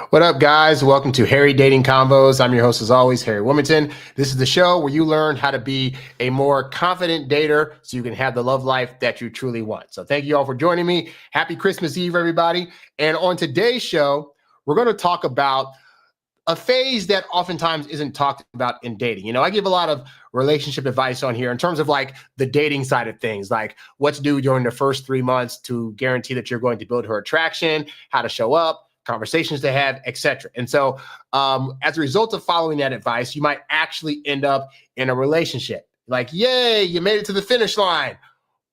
What up, guys? Welcome to Harry Dating Convos. I'm your host, as always, Harry Wilmington. This is the show where you learn how to be a more confident dater so you can have the love life that you truly want. So thank you all for joining me. Happy Christmas Eve, everybody. And on today's show, we're going to talk about a phase that oftentimes isn't talked about in dating. You know, I give a lot of relationship advice on here in terms of like the dating side of things, like what to do during the first 3 months to guarantee that you're going to build her attraction, how to show up, conversations to have, etc. And so as a result of following that advice, you might actually end up in a relationship. Like, yay, you made it to the finish line.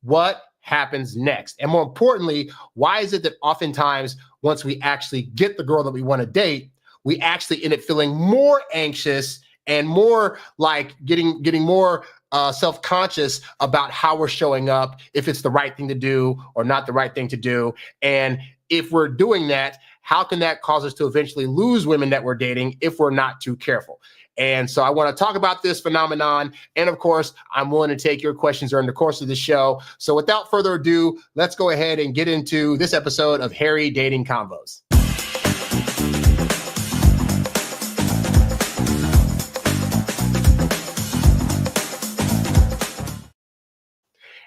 What happens next? And more importantly, why is it that oftentimes once we actually get the girl that we want to date, we actually end up feeling more anxious and more like getting more self-conscious about how we're showing up, if it's the right thing to do or not the right thing to do. And if we're doing that, how can that cause us to eventually lose women that we're dating if we're not too careful? And so I want to talk about this phenomenon. And of course, I'm willing to take your questions during the course of the show. So without further ado, let's go ahead and get into this episode of Harry Dating Convos.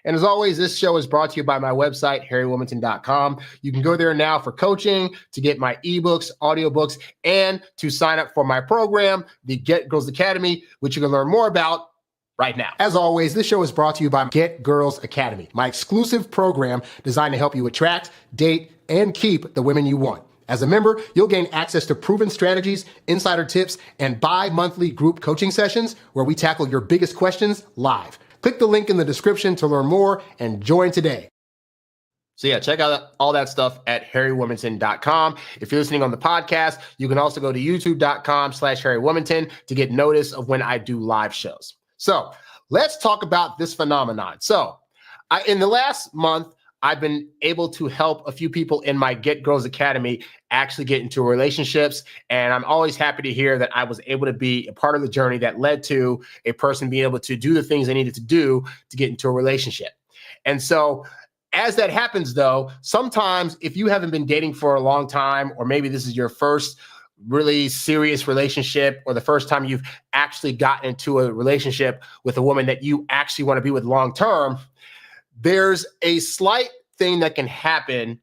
And as always, this show is brought to you by my website, harrywilmington.com. You can go there now for coaching, to get my ebooks, audiobooks, and to sign up for my program, the Get Girls Academy, which you can learn more about right now. As always, this show is brought to you by Get Girls Academy, my exclusive program designed to help you attract, date, and keep the women you want. As a member, you'll gain access to proven strategies, insider tips, and bi-monthly group coaching sessions where we tackle your biggest questions live. Click the link in the description to learn more and join today. So yeah, check out all that stuff at harrywilmington.com. If you're listening on the podcast, you can also go to youtube.com/harrywilmington to get notice of when I do live shows. So let's talk about this phenomenon. So in the last month, I've been able to help a few people in my Get Girls Academy actually get into relationships. And I'm always happy to hear that I was able to be a part of the journey that led to a person being able to do the things they needed to do to get into a relationship. And so as that happens, though, sometimes if you haven't been dating for a long time, or maybe this is your first really serious relationship, or the first time you've actually gotten into a relationship with a woman that you actually want to be with long term, there's a slight thing that can happen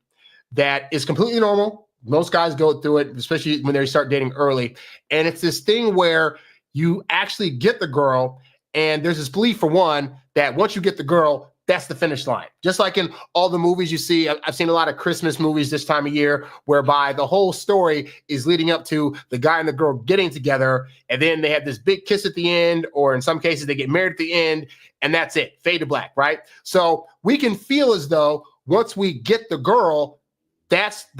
that is completely normal. Most guys go through it, especially when they start dating early. And it's this thing where you actually get the girl, and there's this belief, for one, that once you get the girl, that's the finish line. Just like in all the movies you see, I've seen a lot of Christmas movies this time of year, whereby the whole story is leading up to the guy and the girl getting together, and then they have this big kiss at the end, or in some cases they get married at the end, and that's it, fade to black, right? So we can feel as though once we get the girl,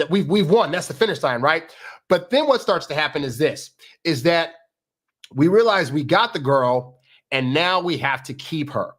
we've won, that's the finish line, right? But then what starts to happen is that we realize we got the girl, and now we have to keep her.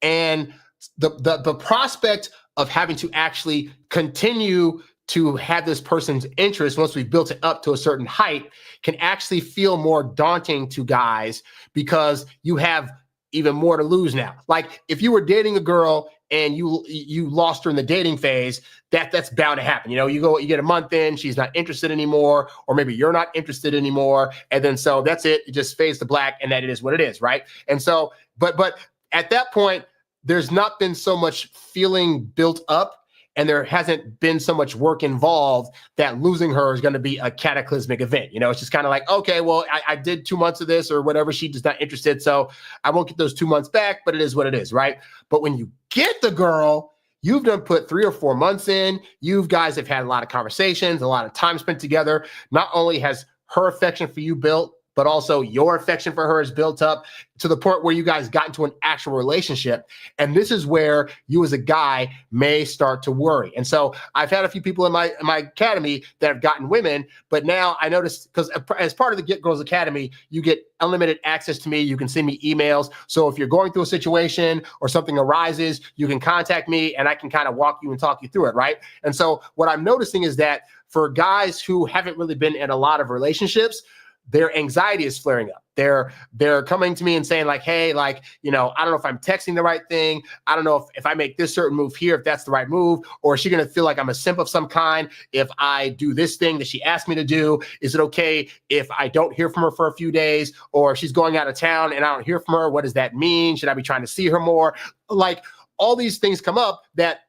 And the prospect of having to actually continue to have this person's interest once we've built it up to a certain height can actually feel more daunting to guys, because you have even more to lose now. Like if you were dating a girl and you lost her in the dating phase, that's bound to happen. You know, you get a month in, she's not interested anymore, or maybe you're not interested anymore. And then so that's it. It just fades to black, and that it is what it is, right? And so, but at that point, there's not been so much feeling built up, and there hasn't been so much work involved that losing her is going to be a cataclysmic event. You know, it's just kind of like, okay, well, I did 2 months of this or whatever. She's just not interested, so I won't get those 2 months back, but it is what it is, right? But when you get the girl, you've done put 3 or 4 months in. You guys have had a lot of conversations, a lot of time spent together. Not only has her affection for you built, but also your affection for her is built up to the point where you guys got into an actual relationship. And this is where you as a guy may start to worry. And so I've had a few people in my academy that have gotten women, but now I noticed, because as part of the Get Girls Academy, you get unlimited access to me. You can send me emails. So if you're going through a situation or something arises, you can contact me and I can kind of walk you and talk you through it, right? And so what I'm noticing is that for guys who haven't really been in a lot of relationships, their anxiety is flaring up. They're coming to me and saying like, hey, like, I don't know if I'm texting the right thing. I don't know if I make this certain move here, if that's the right move, or is she going to feel like I'm a simp of some kind if I do this thing that she asked me to do? Is it okay if I don't hear from her for a few days, or if she's going out of town and I don't hear from her? What does that mean? Should I be trying to see her more? Like, all these things come up that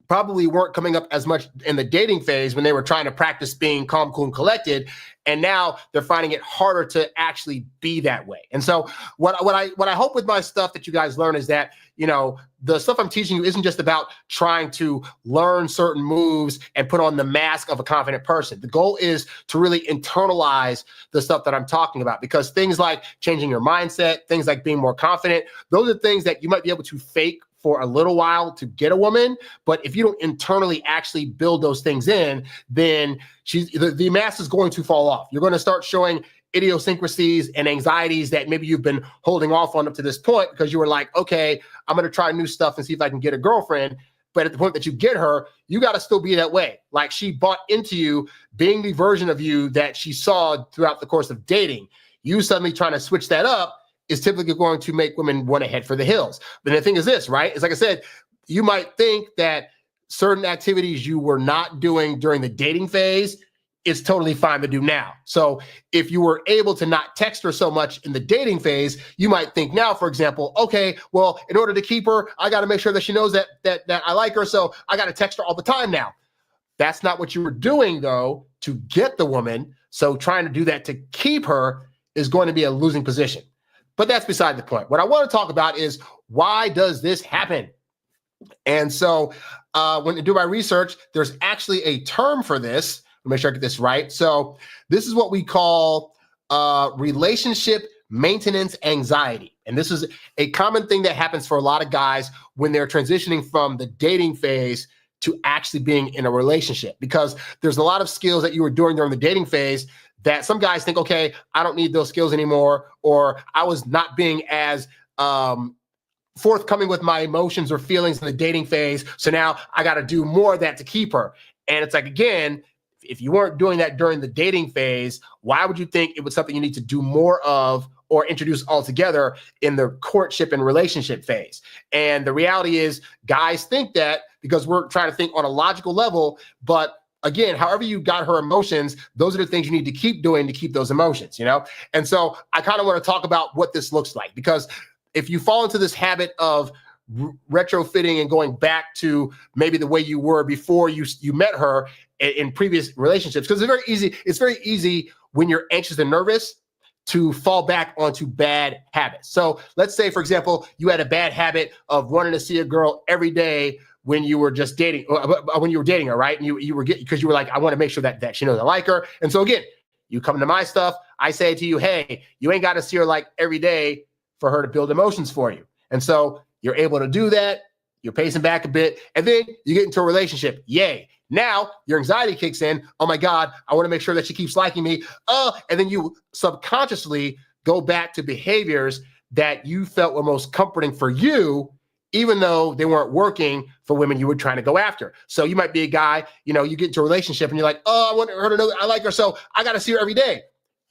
probably weren't coming up as much in the dating phase when they were trying to practice being calm, cool, and collected. And now they're finding it harder to actually be that way. And so what I hope with my stuff that you guys learn is that, the stuff I'm teaching you isn't just about trying to learn certain moves and put on the mask of a confident person. The goal is to really internalize the stuff that I'm talking about, because things like changing your mindset, things like being more confident, those are things that you might be able to fake for a little while to get a woman. But if you don't internally actually build those things in, then the mask is going to fall off. You're going to start showing idiosyncrasies and anxieties that maybe you've been holding off on up to this point because you were like, okay, I'm going to try new stuff and see if I can get a girlfriend. But at the point that you get her, you got to still be that way. Like, she bought into you being the version of you that she saw throughout the course of dating. You suddenly trying to switch that up is typically going to make women want to head for the hills. But the thing is this, right? It's like I said, you might think that certain activities you were not doing during the dating phase, it's totally fine to do now. So if you were able to not text her so much in the dating phase, you might think now, for example, okay, well, in order to keep her, I got to make sure that she knows that I like her. So I got to text her all the time now. That's not what you were doing, though, to get the woman. So trying to do that to keep her is going to be a losing position. But that's beside the point. What I want to talk about is, why does this happen? And so when I do my research, there's actually a term for this. Let me make sure I get this right. So this is what we call relationship maintenance anxiety. And this is a common thing that happens for a lot of guys when they're transitioning from the dating phase to actually being in a relationship, because there's a lot of skills that you were doing during the dating phase that some guys think, okay, I don't need those skills anymore, or I was not being as forthcoming with my emotions or feelings in the dating phase, so now I got to do more of that to keep her. And it's like, again, if you weren't doing that during the dating phase, why would you think it was something you need to do more of or introduce altogether in the courtship and relationship phase? And the reality is, guys think that because we're trying to think on a logical level, but again, however you got her emotions, those are the things you need to keep doing to keep those emotions, And so I kind of want to talk about what this looks like, because if you fall into this habit of retrofitting and going back to maybe the way you were before you met her in previous relationships, because it's very easy when you're anxious and nervous to fall back onto bad habits. So let's say, for example, you had a bad habit of wanting to see a girl every day when you were just dating, when you were dating her, right? And you were because you were like, I want to make sure that she knows I like her. And so again, you come to my stuff, I say to you, hey, you ain't got to see her like every day for her to build emotions for you. And so you're able to do that. You're pacing back a bit, and then you get into a relationship. Yay. Now your anxiety kicks in. Oh my God, I want to make sure that she keeps liking me. And then you subconsciously go back to behaviors that you felt were most comforting for you, even though they weren't working for women you were trying to go after. So you might be a guy, you get into a relationship and you're like, I want her to know that I like her, so I got to see her every day.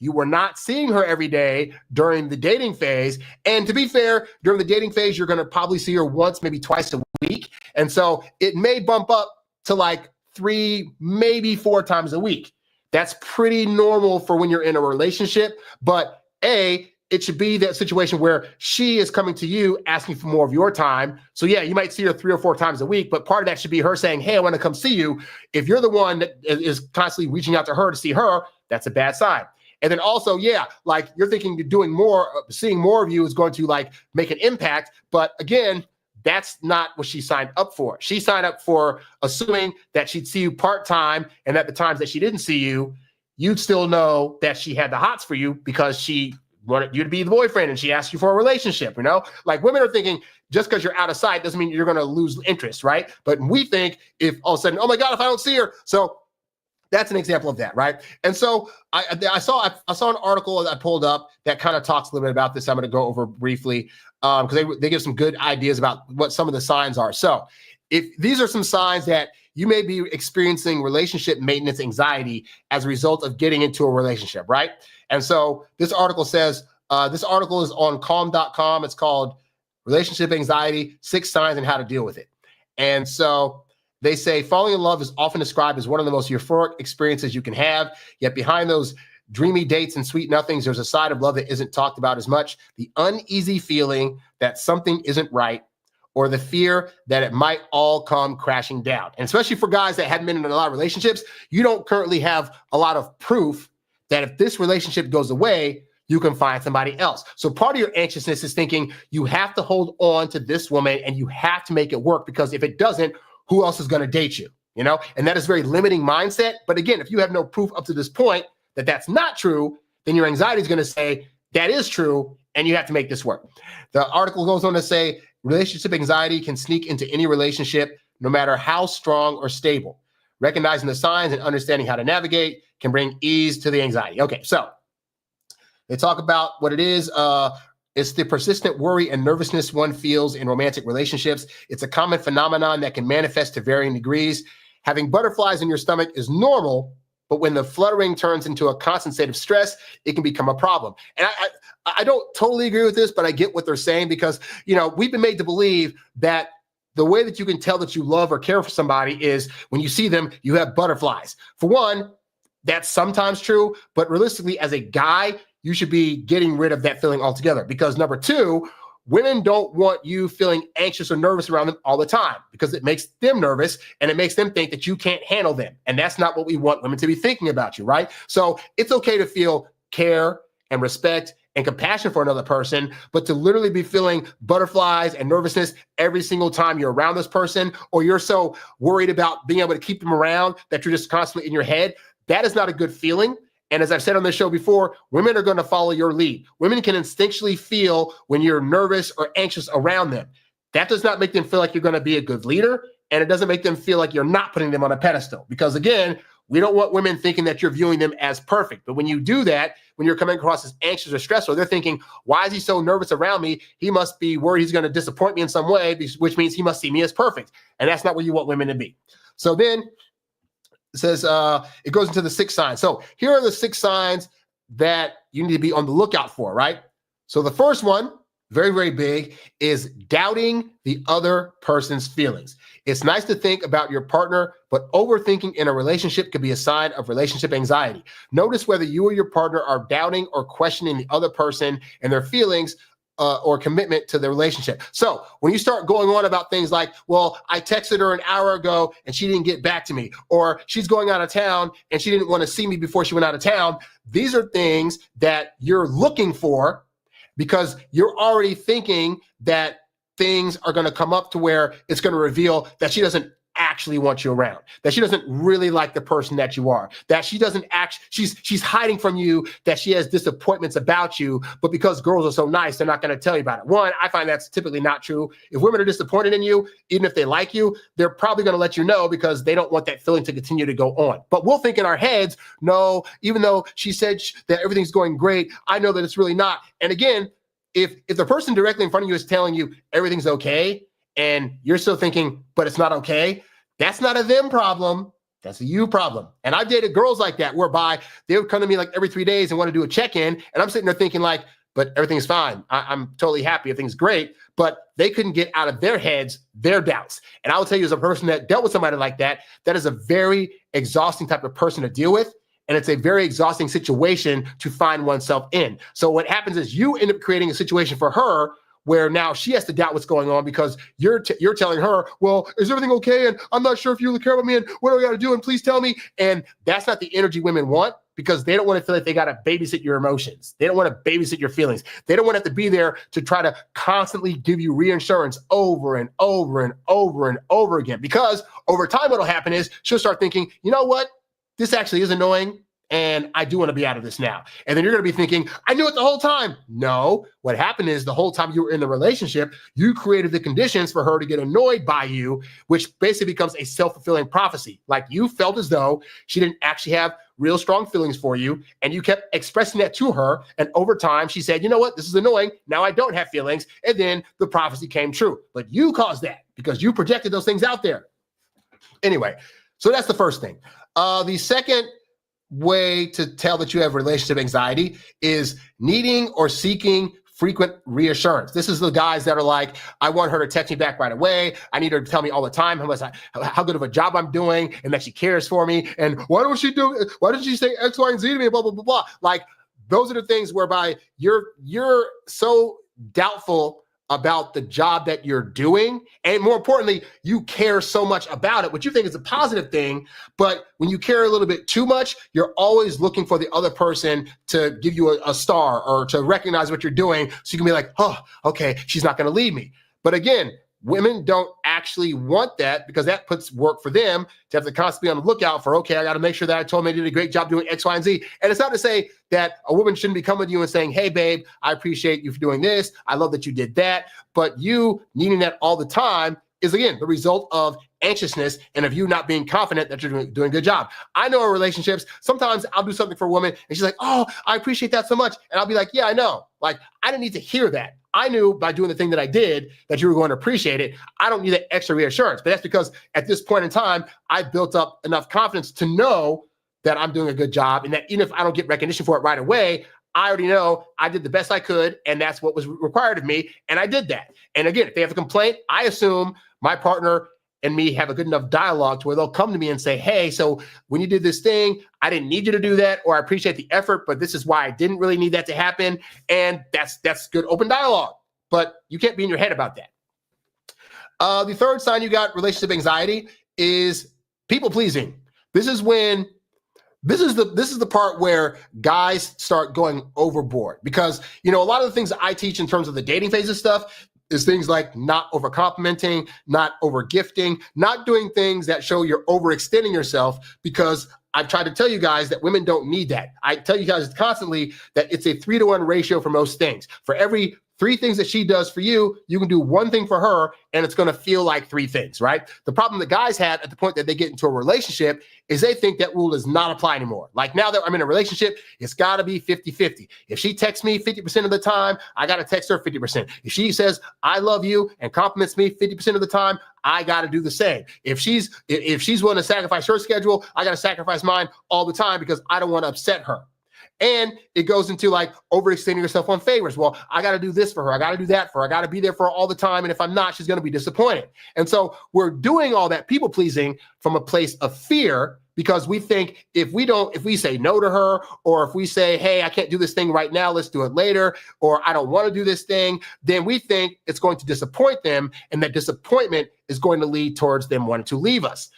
You were not seeing her every day during the dating phase. And to be fair, during the dating phase, you're going to probably see her once, maybe twice a week. And so it may bump up to like 3, maybe 4 times a week. That's pretty normal for when you're in a relationship. But it should be that situation where she is coming to you asking for more of your time. So yeah, you might see her 3 or 4 times a week, but part of that should be her saying, hey, I want to come see you. If you're the one that is constantly reaching out to her to see her, that's a bad sign. And then also, yeah, like you're thinking you're doing more, seeing more of you is going to like make an impact. But again, that's not what she signed up for. She signed up for assuming that she'd see you part-time, and at the times that she didn't see you, you'd still know that she had the hots for you because she wanted you to be the boyfriend and she asked you for a relationship, Like, women are thinking just because you're out of sight doesn't mean you're going to lose interest, right? But we think if all of a sudden, oh my God, if I don't see her. So that's an example of that, right? And so I saw an article that I pulled up that kind of talks a little bit about this. I'm going to go over briefly because they give some good ideas about what some of the signs are. So if these are some signs that you may be experiencing relationship maintenance anxiety as a result of getting into a relationship, right? And so this article says, this article is on calm.com. It's called Relationship Anxiety, 6 Signs and How to Deal with It. And so they say falling in love is often described as one of the most euphoric experiences you can have. Yet behind those dreamy dates and sweet nothings, there's a side of love that isn't talked about as much. The uneasy feeling that something isn't right, or the fear that it might all come crashing down. And especially for guys that haven't been in a lot of relationships, you don't currently have a lot of proof that if this relationship goes away, you can find somebody else. So part of your anxiousness is thinking you have to hold on to this woman and you have to make it work, because if it doesn't, who else is going to date you? You know, and that is a very limiting mindset. But again, if you have no proof up to this point that that's not true, then your anxiety is going to say that is true and you have to make this work. The article goes on to say relationship anxiety can sneak into any relationship, no matter how strong or stable. Recognizing the signs and understanding how to navigate can bring ease to the anxiety. Okay, so they talk about what it is. It's the persistent worry and nervousness one feels in romantic relationships. It's a common phenomenon that can manifest to varying degrees. Having butterflies in your stomach is normal, but when the fluttering turns into a constant state of stress, it can become a problem. And I don't totally agree with this, but I get what they're saying, because, you know, we've been made to believe that the way that you can tell that you love or care for somebody is when you see them, you have butterflies. For one, that's sometimes true, but realistically, as a guy, you should be getting rid of that feeling altogether, because number two, women don't want you feeling anxious or nervous around them all the time, because it makes them nervous and it makes them think that you can't handle them. And that's not what we want women to be thinking about you, right? So it's okay to feel care and respect and compassion for another person, but to literally be feeling butterflies and nervousness every single time you're around this person, or you're so worried about being able to keep them around that you're just constantly in your head, that is not a good feeling. And as I've said on this show before, women are going to follow your lead. Women can instinctually feel when you're nervous or anxious around them. That does not make them feel like you're going to be a good leader, and it doesn't make them feel like you're not putting them on a pedestal. Because again, we don't want women thinking that you're viewing them as perfect. But when you do that, when you're coming across as anxious or stressful, they're thinking, why is he so nervous around me? He must be worried he's going to disappoint me in some way, which means he must see me as perfect. And that's not where you want women to be. So then it says, it goes into the 6 signs. So here are the 6 signs that you need to be on the lookout for, right? So the first one, very, very big, is doubting the other person's feelings. It's nice to think about your partner, but overthinking in a relationship could be a sign of relationship anxiety. Notice whether you or your partner are doubting or questioning the other person and their feelings or commitment to the relationship. So when you start going on about things like, well, I texted her an hour ago and she didn't get back to me, or she's going out of town and she didn't want to see me before she went out of town, these are things that you're looking for, because you're already thinking that things are going to come up to where it's going to reveal that she doesn't actually want you around, that she doesn't really like the person that you are, that she doesn't she's hiding from you, that she has disappointments about you, but because girls are so nice, they're not going to tell you about it. One, I find that's typically not true. If women are disappointed in you, even if they like you, they're probably going to let you know, because they don't want that feeling to continue to go on. But we'll think in our heads, no, even though she said that everything's going great, I know that it's really not. And again, if the person directly in front of you is telling you everything's okay, and you're still thinking, but it's not okay, that's not a them problem. That's a you problem. And I've dated girls like that, whereby they would come to me like every 3 days and want to do a check-in. And I'm sitting there thinking like, but everything's fine. I'm totally happy. Everything's great. But they couldn't get out of their heads their doubts. And I will tell you, as a person that dealt with somebody like that, that is a very exhausting type of person to deal with. And it's a very exhausting situation to find oneself in. So what happens is you end up creating a situation for her where now she has to doubt what's going on, because you're telling her, well, is everything okay? And I'm not sure if you really care about me, and what do I got to do? And please tell me. And that's not the energy women want, because they don't want to feel like they got to babysit your emotions. They don't want to babysit your feelings. They don't want to have to be there to try to constantly give you reassurance over and over and over and over again. Because over time, what'll happen is she'll start thinking, you know what? This actually is annoying, and I do want to be out of this now. And then you're going to be thinking, I knew it the whole time. No, what happened is the whole time you were in the relationship, you created the conditions for her to get annoyed by you, which basically becomes a self-fulfilling prophecy. Like, you felt as though she didn't actually have real strong feelings for you, and you kept expressing that to her. And over time, she said, you know what? This is annoying. Now I don't have feelings. And then the prophecy came true. But you caused that, because you projected those things out there. Anyway, so that's the first thing. The second way to tell that you have relationship anxiety is needing or seeking frequent reassurance. This is the guys that are like, I want her to text me back right away. I need her to tell me all the time how good of a job I'm doing and that she cares for me. And why doesn't she say X, Y, and Z to me? Blah, blah, blah, blah. Like, those are the things whereby you're so doubtful about the job that you're doing. And more importantly, you care so much about it, which you think is a positive thing. But when you care a little bit too much, you're always looking for the other person to give you a star or to recognize what you're doing. So you can be like, oh, okay, she's not going to leave me. But again, women don't actually want that because that puts work for them to have to constantly be on the lookout for, okay, I got to make sure that I told him I did a great job doing X, Y, and Z. And it's not to say that a woman shouldn't be coming to you and saying, hey, babe, I appreciate you for doing this. I love that you did that. But you needing that all the time is, again, the result of anxiousness and of you not being confident that you're doing a good job. I know in relationships, sometimes I'll do something for a woman and she's like, oh, I appreciate that so much. And I'll be like, yeah, I know. Like, I didn't need to hear that. I knew by doing the thing that I did that you were going to appreciate it. I don't need that extra reassurance. But that's because at this point in time, I've built up enough confidence to know that I'm doing a good job and that even if I don't get recognition for it right away, I already know I did the best I could and that's what was required of me. And I did that. And again, if they have a complaint, I assume my partner and me have a good enough dialogue to where they'll come to me and say, hey, so when you did this thing, I didn't need you to do that, or I appreciate the effort, but this is why I didn't really need that to happen. And that's good open dialogue, but you can't be in your head about that. The third sign you got relationship anxiety is people pleasing. This is the part where guys start going overboard because, a lot of the things that I teach in terms of the dating phase of stuff is things like not over complimenting, not over gifting, not doing things that show you're overextending yourself, because I've tried to tell you guys that women don't need that. I tell you guys constantly that it's a 3-to-1 ratio for most things. For every 3 things that she does for you, you can do 1 thing for her and it's going to feel like 3 things, right? The problem that guys have at the point that they get into a relationship is they think that rule does not apply anymore. Like, now that I'm in a relationship, it's got to be 50-50. If she texts me 50% of the time, I got to text her 50%. If she says, I love you and compliments me 50% of the time, I got to do the same. If she's willing to sacrifice her schedule, I got to sacrifice mine all the time because I don't want to upset her. And it goes into like overextending yourself on favors. Well, I got to do this for her. I got to do that for her. I got to be there for her all the time. And if I'm not, she's going to be disappointed. And so we're doing all that people pleasing from a place of fear because we think if we say no to her, or if we say, hey, I can't do this thing right now, let's do it later, or I don't want to do this thing, then we think it's going to disappoint them. And that disappointment is going to lead towards them wanting to leave us.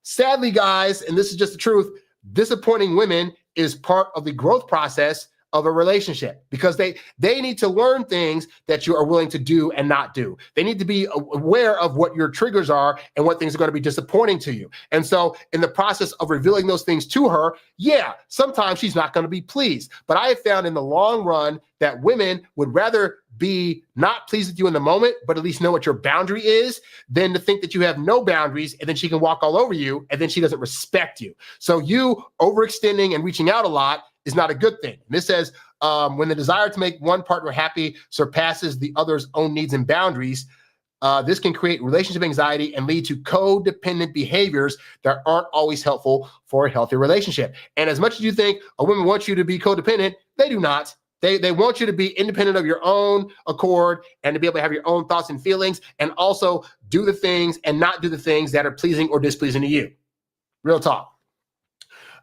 Sadly, guys, and this is just the truth, disappointing women is part of the growth process of a relationship because they need to learn things that you are willing to do and not do. They need to be aware of what your triggers are and what things are going to be disappointing to you. And so in the process of revealing those things to her, yeah, sometimes she's not going to be pleased. But I have found in the long run that women would rather be not pleased with you in the moment, but at least know what your boundary is, than to think that you have no boundaries and then she can walk all over you and then she doesn't respect you. So you overextending and reaching out a lot is not a good thing. And this says, when the desire to make one partner happy surpasses the other's own needs and boundaries, this can create relationship anxiety and lead to codependent behaviors that aren't always helpful for a healthy relationship. And as much as you think a woman wants you to be codependent, they do not. They want you to be independent of your own accord and to be able to have your own thoughts and feelings and also do the things and not do the things that are pleasing or displeasing to you. Real talk.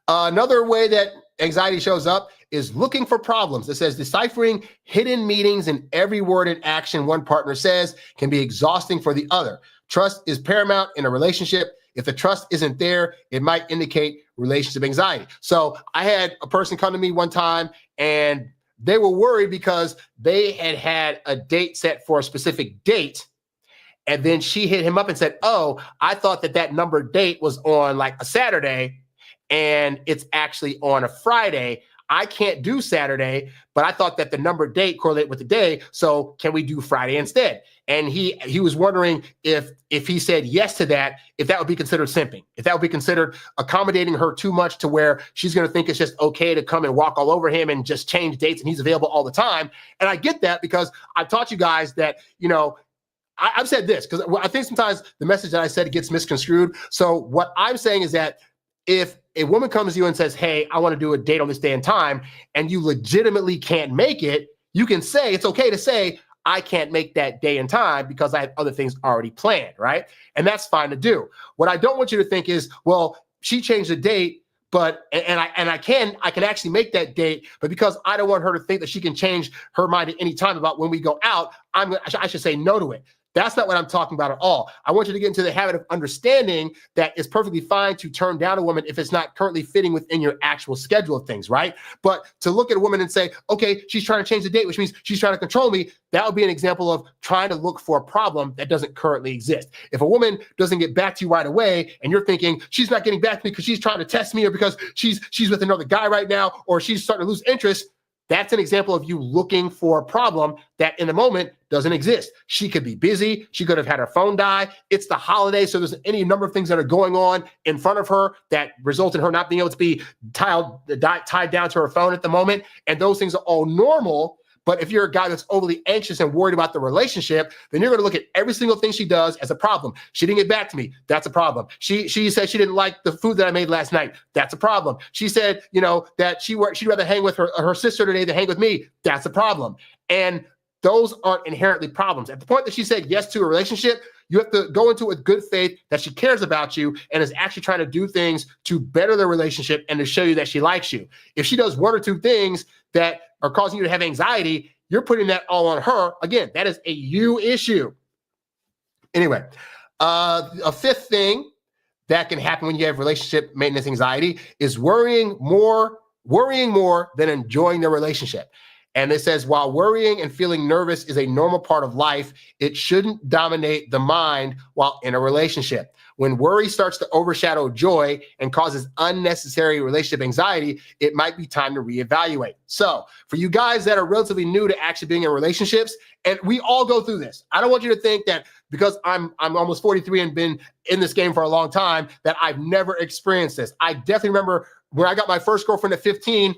Another way that anxiety shows up is looking for problems. It says deciphering hidden meanings in every word and action one partner says can be exhausting for the other. Trust is paramount in a relationship. If the trust isn't there, it might indicate relationship anxiety. So I had a person come to me one time and they were worried because they had a date set for a specific date. And then she hit him up and said, oh, I thought that numbered date was on like a Saturday and it's actually on a Friday. I can't do Saturday, but I thought that the numbered date correlated with the day. So can we do Friday instead? And he was wondering if he said yes to that, if that would be considered simping, if that would be considered accommodating her too much to where she's going to think it's just okay to come and walk all over him and just change dates and he's available all the time. And I get that because I've taught you guys that, I've said this because I think sometimes the message that I said gets misconstrued. So what I'm saying is that if a woman comes to you and says, hey, I want to do a date on this day and time, and you legitimately can't make it, you can say, it's okay to say, I can't make that day and time because I have other things already planned, right? And that's fine to do. What I don't want you to think is, well, she changed the date, but I can actually make that date, but because I don't want her to think that she can change her mind at any time about when we go out, I should say no to it. That's not what I'm talking about at all. I want you to get into the habit of understanding that it's perfectly fine to turn down a woman if it's not currently fitting within your actual schedule of things, right? But to look at a woman and say, okay, she's trying to change the date, which means she's trying to control me, that would be an example of trying to look for a problem that doesn't currently exist. If a woman doesn't get back to you right away and you're thinking she's not getting back to me because she's trying to test me or because she's with another guy right now or she's starting to lose interest, that's an example of you looking for a problem that in the moment doesn't exist. She could be busy. She could have had her phone die. It's the holiday, so there's any number of things that are going on in front of her that result in her not being able to be tied down to her phone at the moment. And those things are all normal. But if you're a guy that's overly anxious and worried about the relationship, then you're going to look at every single thing she does as a problem. She didn't get back to me. That's a problem. She said she didn't like the food that I made last night. That's a problem. She said, that she'd rather hang with her sister today than hang with me. That's a problem. And those aren't inherently problems. At the point that she said yes to a relationship, you have to go into it with good faith that she cares about you and is actually trying to do things to better the relationship and to show you that she likes you. If she does one or two things that are causing you to have anxiety, you're putting that all on her. Again, that is a you issue. Anyway, a fifth thing that can happen when you have relationship maintenance anxiety is worrying more than enjoying the relationship. And it says, while worrying and feeling nervous is a normal part of life, it shouldn't dominate the mind while in a relationship. When worry starts to overshadow joy and causes unnecessary relationship anxiety, it might be time to reevaluate. So for you guys that are relatively new to actually being in relationships, and we all go through this, I don't want you to think that because I'm almost 43 and been in this game for a long time that I've never experienced this. I definitely remember when I got my first girlfriend at 15,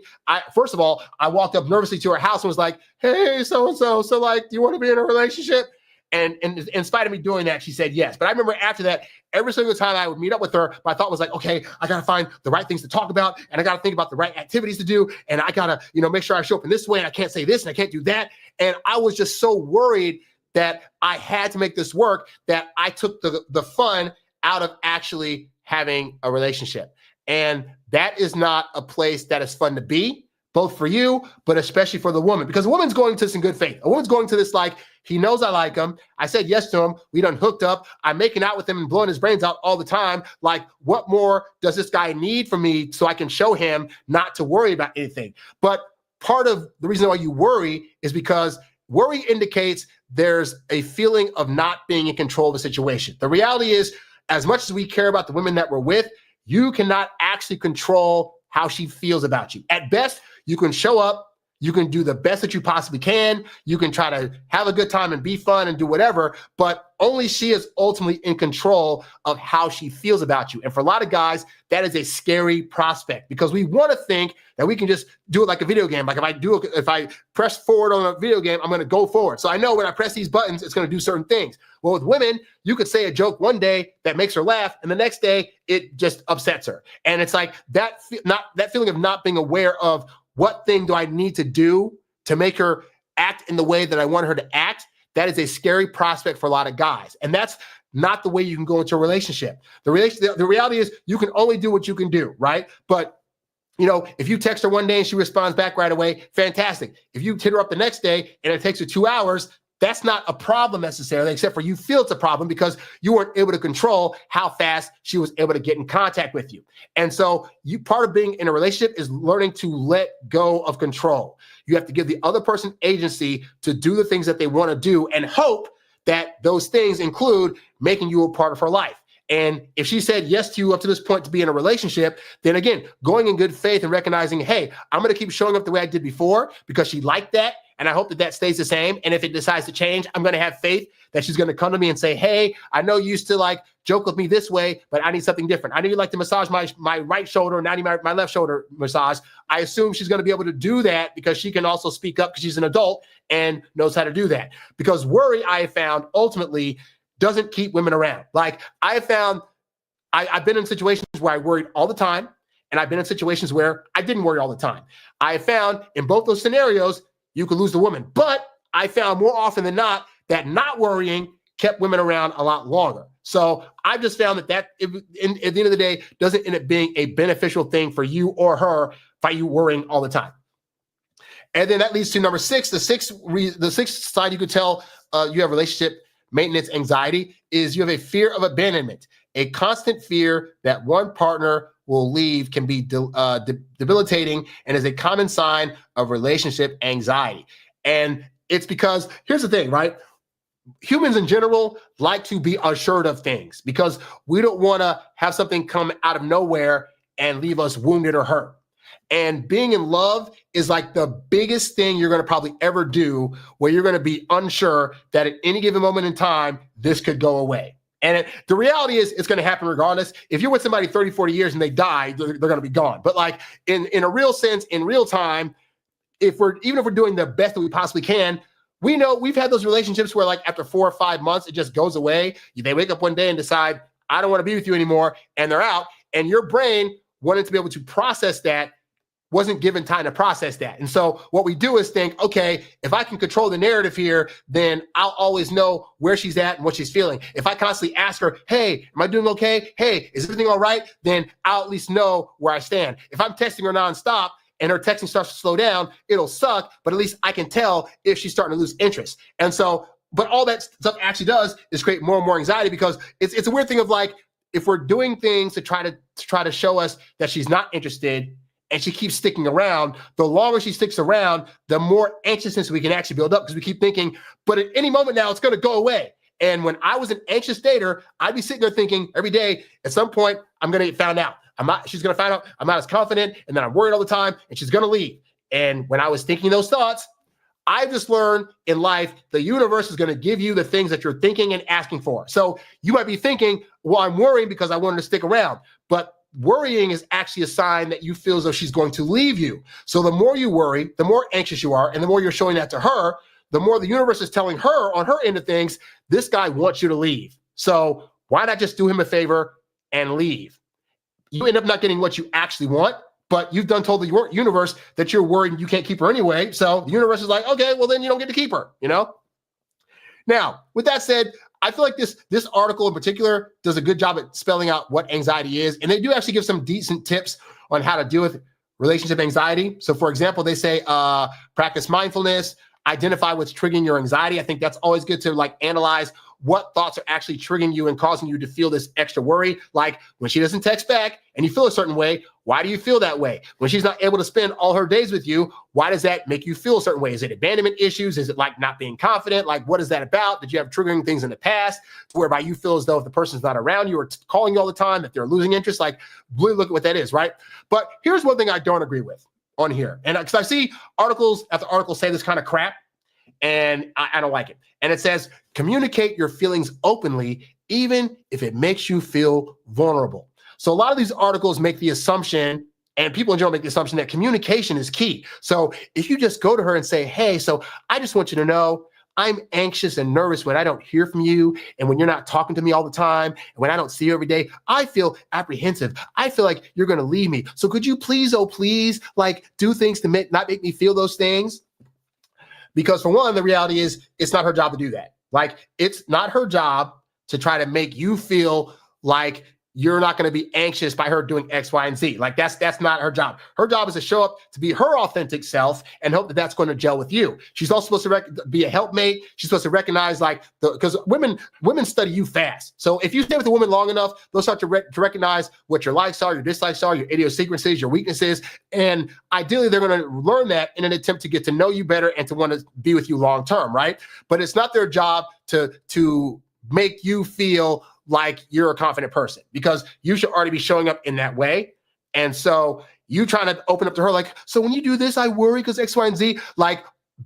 first of all, I walked up nervously to her house and was like, hey, so-and-so, so like, do you want to be in a relationship? And in spite of me doing that, she said yes. But I remember after that, every single time I would meet up with her, my thought was like, okay, I got to find the right things to talk about, and I got to think about the right activities to do, and I got to, make sure I show up in this way, and I can't say this, and I can't do that. And I was just so worried that I had to make this work that I took the fun out of actually having a relationship. And that is not a place that is fun to be, both for you, but especially for the woman, because a woman's going to this in good faith. A woman's going to this like, he knows I like him. I said yes to him. We done hooked up. I'm making out with him and blowing his brains out all the time. Like, what more does this guy need from me so I can show him not to worry about anything? But part of the reason why you worry is because worry indicates there's a feeling of not being in control of the situation. The reality is, as much as we care about the women that we're with, you cannot actually control how she feels about you. At best, you can show up, you can do the best that you possibly can, you can try to have a good time and be fun and do whatever, but only she is ultimately in control of how she feels about you. And for a lot of guys, that is a scary prospect because we want to think that we can just do it like a video game. Like if I press forward on a video game, I'm going to go forward. So I know when I press these buttons, it's going to do certain things. Well, with women, you could say a joke one day that makes her laugh, and the next day it just upsets her. And it's like that feeling of not being aware of what thing do I need to do to make her act in the way that I want her to act. That is a scary prospect for a lot of guys. And that's not the way you can go into a relationship. The reality is you can only do what you can do, right? But if you text her one day and she responds back right away, fantastic. If you hit her up the next day and it takes her 2 hours, that's not a problem necessarily, except for you feel it's a problem because you weren't able to control how fast she was able to get in contact with you. And so part of being in a relationship is learning to let go of control. You have to give the other person agency to do the things that they want to do and hope that those things include making you a part of her life. And if she said yes to you up to this point to be in a relationship, then again, going in good faith and recognizing, hey, I'm going to keep showing up the way I did before because she liked that. And I hope that that stays the same. And if it decides to change, I'm going to have faith that she's going to come to me and say, hey, I know you used to like joke with me this way, but I need something different. I know you like to massage my right shoulder, and now I need my left shoulder massage. I assume she's going to be able to do that because she can also speak up because she's an adult and knows how to do that. Because worry, I have found, ultimately doesn't keep women around. Like I have found, I've been in situations where I worried all the time, and I've been in situations where I didn't worry all the time. I have found in both those scenarios, you could lose the woman. But I found more often than not that not worrying kept women around a lot longer. So I've just found that at the end of the day doesn't end up being a beneficial thing for you or her by you worrying all the time. And then that leads to number 6. The sixth side you could tell you have relationship maintenance anxiety is you have a fear of abandonment. A constant fear that one partner will leave can be debilitating and is a common sign of relationship anxiety. And it's because, here's the thing, right? Humans in general like to be assured of things because we don't want to have something come out of nowhere and leave us wounded or hurt. And being in love is like the biggest thing you're going to probably ever do, where you're going to be unsure that at any given moment in time, this could go away. And the reality is it's going to happen regardless. If you're with somebody 30, 40 years and they die, they're going to be gone. But like in a real sense, in real time, even if we're doing the best that we possibly can, we know we've had those relationships where like after 4 or 5 months, it just goes away. They wake up one day and decide, I don't want to be with you anymore. And they're out. And your brain wanted to be able to process that wasn't given time to process that. And so what we do is think, okay, if I can control the narrative here, then I'll always know where she's at and what she's feeling. If I constantly ask her, hey, am I doing okay? Hey, is everything all right? Then I'll at least know where I stand. If I'm texting her nonstop and her texting starts to slow down, it'll suck, but at least I can tell if she's starting to lose interest. And so, but all that stuff actually does is create more and more anxiety, because it's a weird thing of like, if we're doing things to try to show us that she's not interested, and she keeps sticking around, the longer she sticks around, the more anxiousness we can actually build up, because we keep thinking, but at any moment now, it's going to go away. And when I was an anxious dater, I'd be sitting there thinking every day, at some point, I'm going to get found out. She's going to find out I'm not as confident, and then I'm worried all the time, and she's going to leave. And when I was thinking those thoughts, I just learned in life, the universe is going to give you the things that you're thinking and asking for. So you might be thinking, well, I'm worrying because I wanted to stick around. But worrying is actually a sign that you feel as though she's going to leave you. So the more you worry, the more anxious you are, and the more you're showing that to her, the more the universe is telling her on her end of things, this guy wants you to leave. So why not just do him a favor and leave? You end up not getting what you actually want, but you've told the universe that you're worried you can't keep her anyway. So the universe is like, okay, well then you don't get to keep her, you know? Now, with that said, I feel like this article in particular does a good job at spelling out what anxiety is. And they do actually give some decent tips on how to deal with relationship anxiety. So for example, they say, practice mindfulness, identify what's triggering your anxiety. I think that's always good to like analyze what thoughts are actually triggering you and causing you to feel this extra worry. Like when she doesn't text back and you feel a certain way, why do you feel that way? When she's not able to spend all her days with you, why does that make you feel a certain way? Is it abandonment issues? Is it like not being confident? Like what is that about? Did you have triggering things in the past whereby you feel as though if the person's not around you or calling you all the time, that they're losing interest? Like really look at what that is, right? But here's one thing I don't agree with on here. And because I see articles after articles say this kind of crap, and I don't like it. And it says, communicate your feelings openly, even if it makes you feel vulnerable. So a lot of these articles make the assumption, and people in general make the assumption, that communication is key. So if you just go to her and say, hey, so I just want you to know I'm anxious and nervous when I don't hear from you, and when you're not talking to me all the time, and when I don't see you every day, I feel apprehensive. I feel like you're going to leave me. So could you please, oh please, like do things to not make me feel those things? Because for one, the reality is it's not her job to do that. Like it's not her job to try to make you feel like you're not going to be anxious by her doing X, Y, and Z. Like that's not her job. Her job is to show up to be her authentic self and hope that that's going to gel with you. She's also supposed to be a helpmate. She's supposed to recognize because women study you fast. So if you stay with a woman long enough, they'll start to recognize what your likes are, your dislikes are, your idiosyncrasies, your weaknesses. And ideally, they're going to learn that in an attempt to get to know you better and to want to be with you long term, right? But it's not their job to make you feel like you're a confident person, because you should already be showing up in that way. And so you trying to open up to her like, so when you do this, I worry because X, Y, and Z, like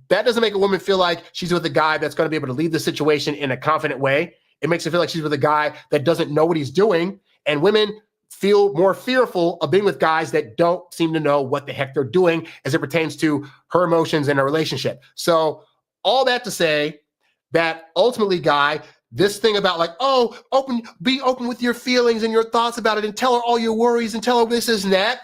that doesn't make a woman feel like she's with a guy that's going to be able to leave the situation in a confident way. It makes her feel like she's with a guy that doesn't know what he's doing. And women feel more fearful of being with guys that don't seem to know what the heck they're doing as it pertains to her emotions in a relationship. So all that to say that ultimately, guy, this thing about like, oh, be open with your feelings and your thoughts about it and tell her all your worries and tell her this and that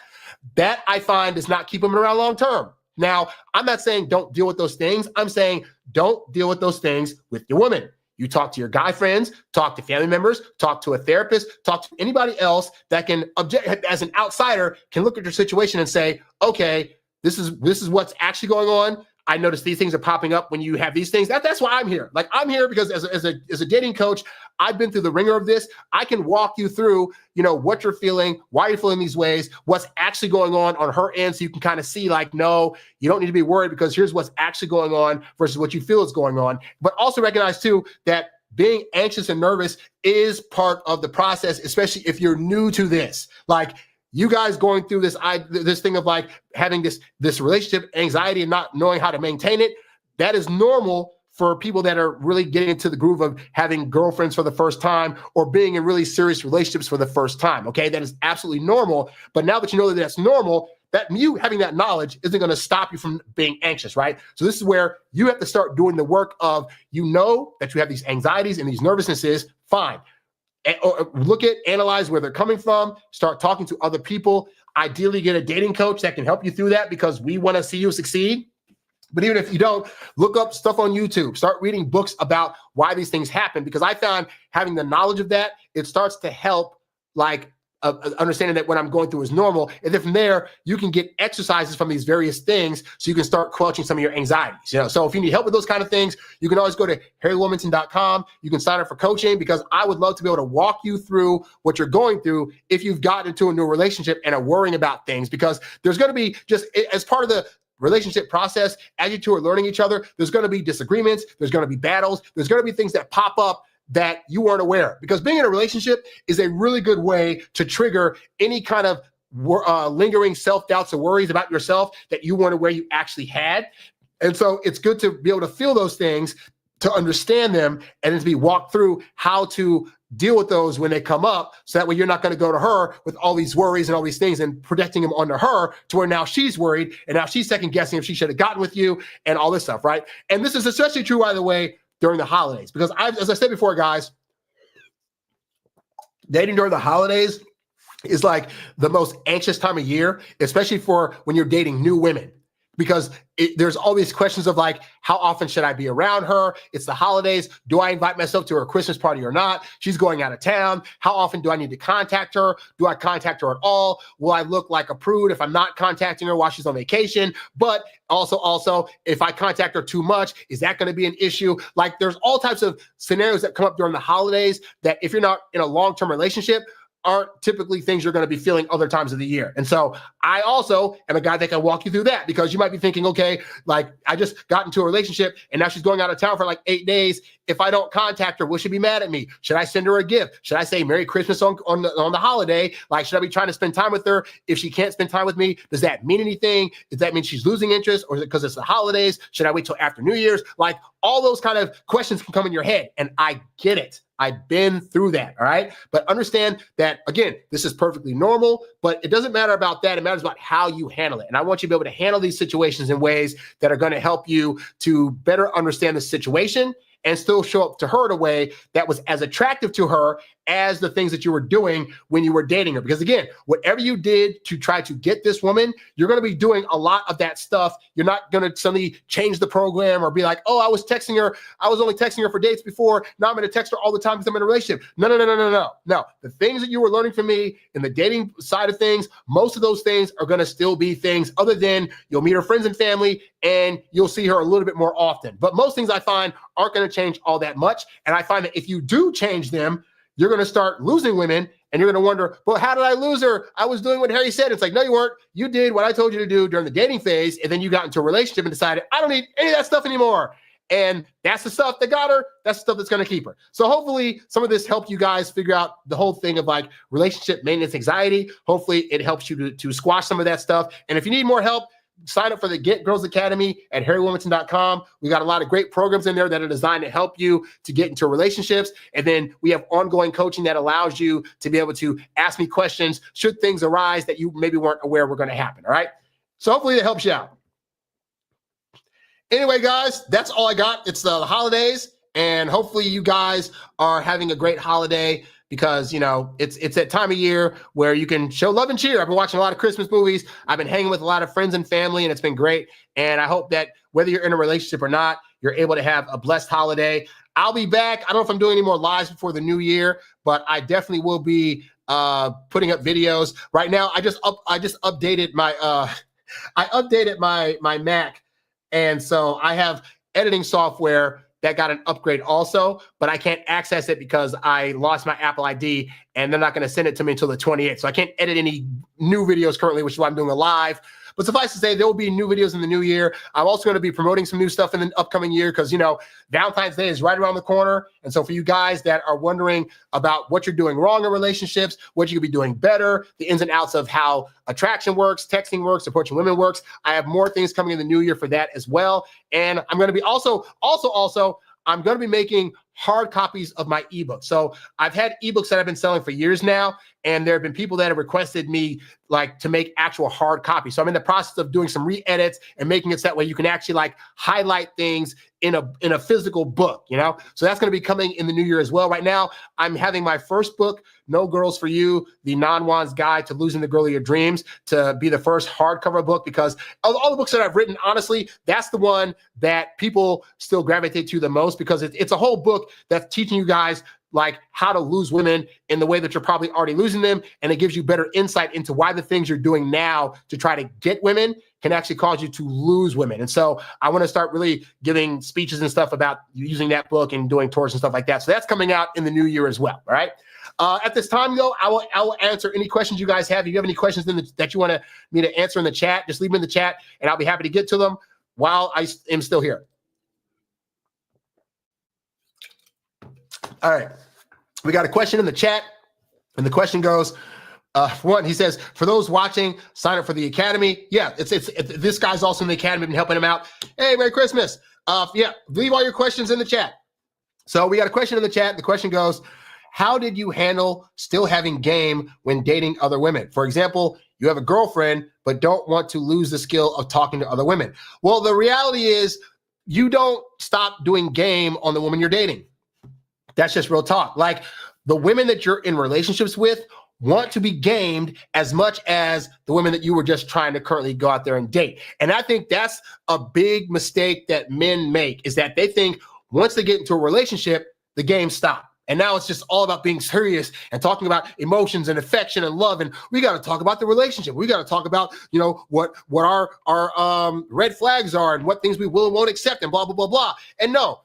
I find does not keep women around long term. Now, I'm not saying don't deal with those things. I'm saying don't deal with those things with your woman. You talk to your guy friends, talk to family members, talk to a therapist, talk to anybody else that can object as an outsider, can look at your situation and say, okay, this is what's actually going on. I notice these things are popping up when you have these things. That's why I'm here. Like I'm here because as a dating coach, I've been through the ringer of this. I can walk you through, what you're feeling, why you're feeling these ways, what's actually going on her end. So you can kind of see like, no, you don't need to be worried because here's what's actually going on versus what you feel is going on. But also recognize too, that being anxious and nervous is part of the process, especially if you're new to this. Like, you guys going through this thing of like having this relationship anxiety and not knowing how to maintain it, that is normal for people that are really getting into the groove of having girlfriends for the first time or being in really serious relationships for the first time, okay? That is absolutely normal. But now that you know that that's normal, that you having that knowledge isn't going to stop you from being anxious, right? So this is where you have to start doing the work of, that you have these anxieties and these nervousnesses, fine. Or look at, analyze where they're coming from, start talking to other people, ideally get a dating coach that can help you through that because we want to see you succeed. But even if you don't, look up stuff on YouTube, start reading books about why these things happen, because I found having the knowledge of that, it starts to help understanding that what I'm going through is normal. And then from there, you can get exercises from these various things so you can start quelching some of your anxieties. So if you need help with those kind of things, you can always go to harrywilmington.com. You can sign up for coaching because I would love to be able to walk you through what you're going through if you've gotten into a new relationship and are worrying about things, because there's going to be just as part of the relationship process, as you two are learning each other, there's going to be disagreements, there's going to be battles, there's going to be things that pop up that you weren't aware of. Because being in a relationship is a really good way to trigger any kind of lingering self-doubts or worries about yourself that you weren't aware you actually had. And so it's good to be able to feel those things, to understand them, and then to be walked through how to deal with those when they come up, so that way you're not going to go to her with all these worries and all these things and projecting them onto her to where now she's worried and now she's second guessing if she should have gotten with you and all this stuff, right? And this is especially true, by the way, during the holidays, because as I said before, guys, dating during the holidays is like the most anxious time of year, especially for when you're dating new women. Because there's all these questions of like, how often should I be around her? It's the holidays. Do I invite myself to her Christmas party or not? She's going out of town. How often do I need to contact her? Do I contact her at all? Will I look like a prude if I'm not contacting her while she's on vacation? But also, if I contact her too much, is that going to be an issue? Like, there's all types of scenarios that come up during the holidays that if you're not in a long-term relationship, aren't typically things you're going to be feeling other times of the year. And so I also am a guy that can walk you through that, because you might be thinking, okay, like I just got into a relationship and now she's going out of town for like 8 days. If I don't contact her, will she be mad at me? Should I send her a gift? Should I say Merry Christmas on the holiday? Like, should I be trying to spend time with her? If she can't spend time with me, does that mean anything? Does that mean she's losing interest, or is it because it's the holidays? Should I wait till after New Year's? Like, all those kind of questions can come in your head, and I get it. I've been through that, all right? But understand that, again, this is perfectly normal, but it doesn't matter about that. It matters about how you handle it. And I want you to be able to handle these situations in ways that are going to help you to better understand the situation and still show up to her in a way that was as attractive to her as the things that you were doing when you were dating her. Because again, whatever you did to try to get this woman, you're going to be doing a lot of that stuff. You're not going to suddenly change the program or be like, oh, I was only texting her for dates before. Now I'm going to text her all the time because I'm in a relationship. No. No, the things that you were learning from me in the dating side of things, most of those things are going to still be things other than you'll meet her friends and family and you'll see her a little bit more often. But most things I find aren't going to change all that much. And I find that if you do change them, you're going to start losing women, and you're going to wonder, well, how did I lose her? I was doing what Harry said. It's like, no, you weren't. You did what I told you to do during the dating phase, and then you got into a relationship and decided, I don't need any of that stuff anymore. And that's the stuff that got her. That's the stuff that's going to keep her. So hopefully some of this helped you guys figure out the whole thing of like relationship maintenance anxiety. Hopefully it helps you to squash some of that stuff. And if you need more help, sign up for the Get Girls Academy at harrywilmington.com. We got a lot of great programs in there that are designed to help you to get into relationships. And then we have ongoing coaching that allows you to be able to ask me questions should things arise that you maybe weren't aware were going to happen. All right. So hopefully that helps you out. Anyway, guys, that's all I got. It's the holidays, and hopefully you guys are having a great holiday because, you know, it's that time of year where you can show love and cheer. I've been watching a lot of Christmas movies. I've been hanging with a lot of friends and family, and it's been great. And I hope that whether you're in a relationship or not, you're able to have a blessed holiday. I'll be back. I don't know if I'm doing any more lives before the new year, but I definitely will be putting up videos. Right now, I just updated my my Mac. And so I have editing software that got an upgrade also, but I can't access it because I lost my Apple ID and they're not going to send it to me until the 28th. So I can't edit any new videos currently, which is why I'm doing a live. But suffice to say, there will be new videos in the new year. I'm also going to be promoting some new stuff in the upcoming year because, you know, Valentine's Day is right around the corner. And so for you guys that are wondering about what you're doing wrong in relationships, what you could be doing better, the ins and outs of how attraction works, texting works, approaching women works, I have more things coming in the new year for that as well. And I'm going to be also, I'm going to be making hard copies of my ebook. So I've had ebooks that I've been selling for years now, and there have been people that have requested me like to make actual hard copies. So I'm in the process of doing some re-edits and making it so that way you can actually like highlight things in a physical book, you know? So that's going to be coming in the new year as well. Right now, I'm having my first book, No Girls for You, the Non-Wands Guide to Losing the Girl of Your Dreams, to be the first hardcover book, because of all the books that I've written, honestly, that's the one that people still gravitate to the most, because it's a whole book that's teaching you guys like how to lose women in the way that you're probably already losing them. And it gives you better insight into why the things you're doing now to try to get women can actually cause you to lose women. And so I want to start really giving speeches and stuff about using that book and doing tours and stuff like that. So that's coming out in the new year as well. All right. At this time, though, I will answer any questions you guys have. If you have any questions that you want me to answer in the chat, just leave them in the chat and I'll be happy to get to them while I am still here. All right. We got a question in the chat, and the question goes, for one, he says, for those watching, sign up for the Academy. Yeah, it's this guy's also in the Academy. I've been helping him out. Hey, Merry Christmas. Yeah, leave all your questions in the chat. So we got a question in the chat. The question goes, how did you handle still having game when dating other women? For example, you have a girlfriend, but don't want to lose the skill of talking to other women. Well, the reality is you don't stop doing game on the woman you're dating. That's just real talk. Like, the women that you're in relationships with want to be gamed as much as the women that you were just trying to currently go out there and date. And I think that's a big mistake that men make, is that they think once they get into a relationship, the game stops. And now it's just all about being serious and talking about emotions and affection and love. And we got to talk about the relationship. We got to talk about, you know, what our red flags are and what things we will and won't accept and blah, blah, blah, blah. And no,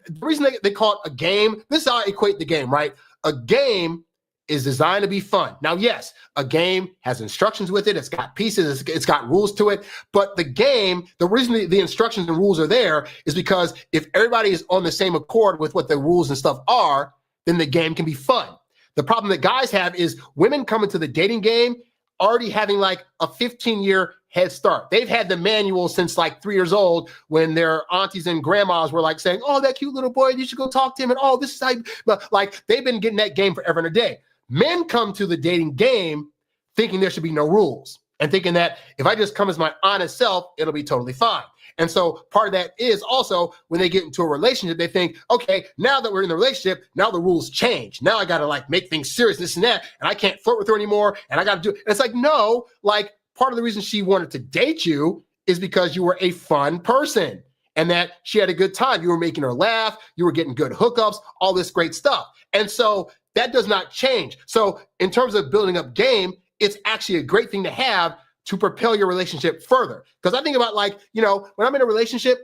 the reason they call it a game, this is how I equate the game, right? A game is designed to be fun. Now, yes, a game has instructions with it. It's got pieces. It's got rules to it. But the game, the reason the instructions and rules are there is because if everybody is on the same accord with what the rules and stuff are, then the game can be fun. The problem that guys have is women come into the dating game already having like a 15-year head start. They've had the manual since like 3 years old, when their aunties and grandmas were like saying, oh, that cute little boy, you should go talk to him. And oh, this is how, like, they've been getting that game forever and a day. Men come to the dating game thinking there should be no rules and thinking that if I just come as my honest self, it'll be totally fine. And so part of that is also when they get into a relationship, they think, okay, now that we're in the relationship, now the rules change. Now I got to like make things serious, this and that, and I can't flirt with her anymore. And I got to do it. And it's like, no, like, part of the reason she wanted to date you is because you were a fun person and that she had a good time. You were making her laugh. You were getting good hookups, all this great stuff. And so that does not change. So in terms of building up game, it's actually a great thing to have to propel your relationship further. Because I think about, like, you know, when I'm in a relationship,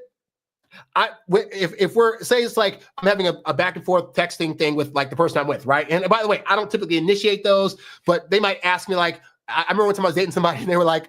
if we're, say it's like I'm having a back and forth texting thing with like the person I'm with, right? And by the way, I don't typically initiate those, but they might ask me, like, I remember one time I was dating somebody and they were like,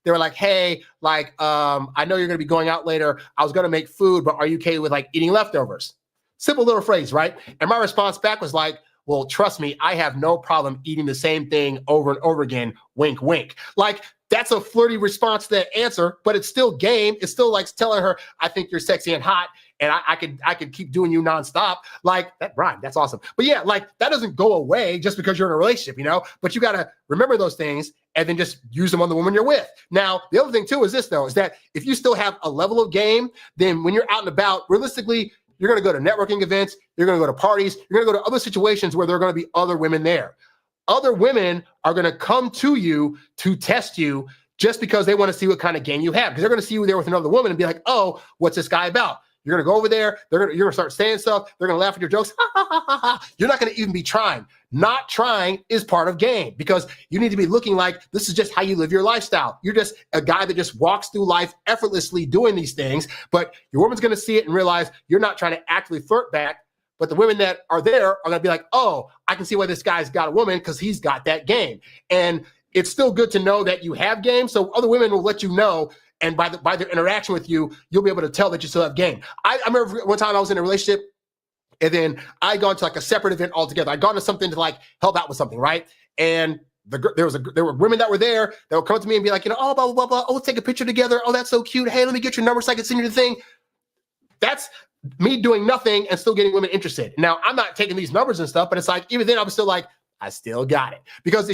They were like, hey, like, I know you're going to be going out later. I was going to make food, but are you okay with like eating leftovers? Simple little phrase, right? And my response back was like, well, trust me, I have no problem eating the same thing over and over again. Wink, wink. Like, that's a flirty response to that answer, but it's still game. It's still like telling her, I think you're sexy and hot, and I could keep doing you nonstop. Like, that rhyme, that's awesome. But yeah, like, that doesn't go away just because you're in a relationship, you know? But you got to remember those things and then just use them on the woman you're with. Now, the other thing too is this though, is that if you still have a level of game, then when you're out and about, realistically, you're going to go to networking events, you're going to go to parties, you're going to go to other situations where there are going to be other women there. Other women are going to come to you to test you just because they want to see what kind of game you have. Because they're going to see you there with another woman and be like, oh, what's this guy about? You're going to go over there. You're going to start saying stuff. They're going to laugh at your jokes. You're not going to even be trying. Not trying is part of game because you need to be looking like this is just how you live your lifestyle. You're just a guy that just walks through life effortlessly doing these things, but your woman's going to see it and realize you're not trying to actively flirt back. But the women that are there are going to be like, oh, I can see why this guy's got a woman because he's got that game. And it's still good to know that you have game. So other women will let you know. And by their interaction with you, you'll be able to tell that you still have game. I remember one time I was in a relationship and then I gone to like a separate event altogether. I'd gone to something to like help out with something, right? And there were women that were there that would come to me and be like, you know, oh, blah, blah, blah, blah. Oh, let's take a picture together. Oh, that's so cute. Hey, let me get your number so I can send you the thing. That's me doing nothing and still getting women interested. Now, I'm not taking these numbers and stuff, but it's like, even then I was still like, I still got it because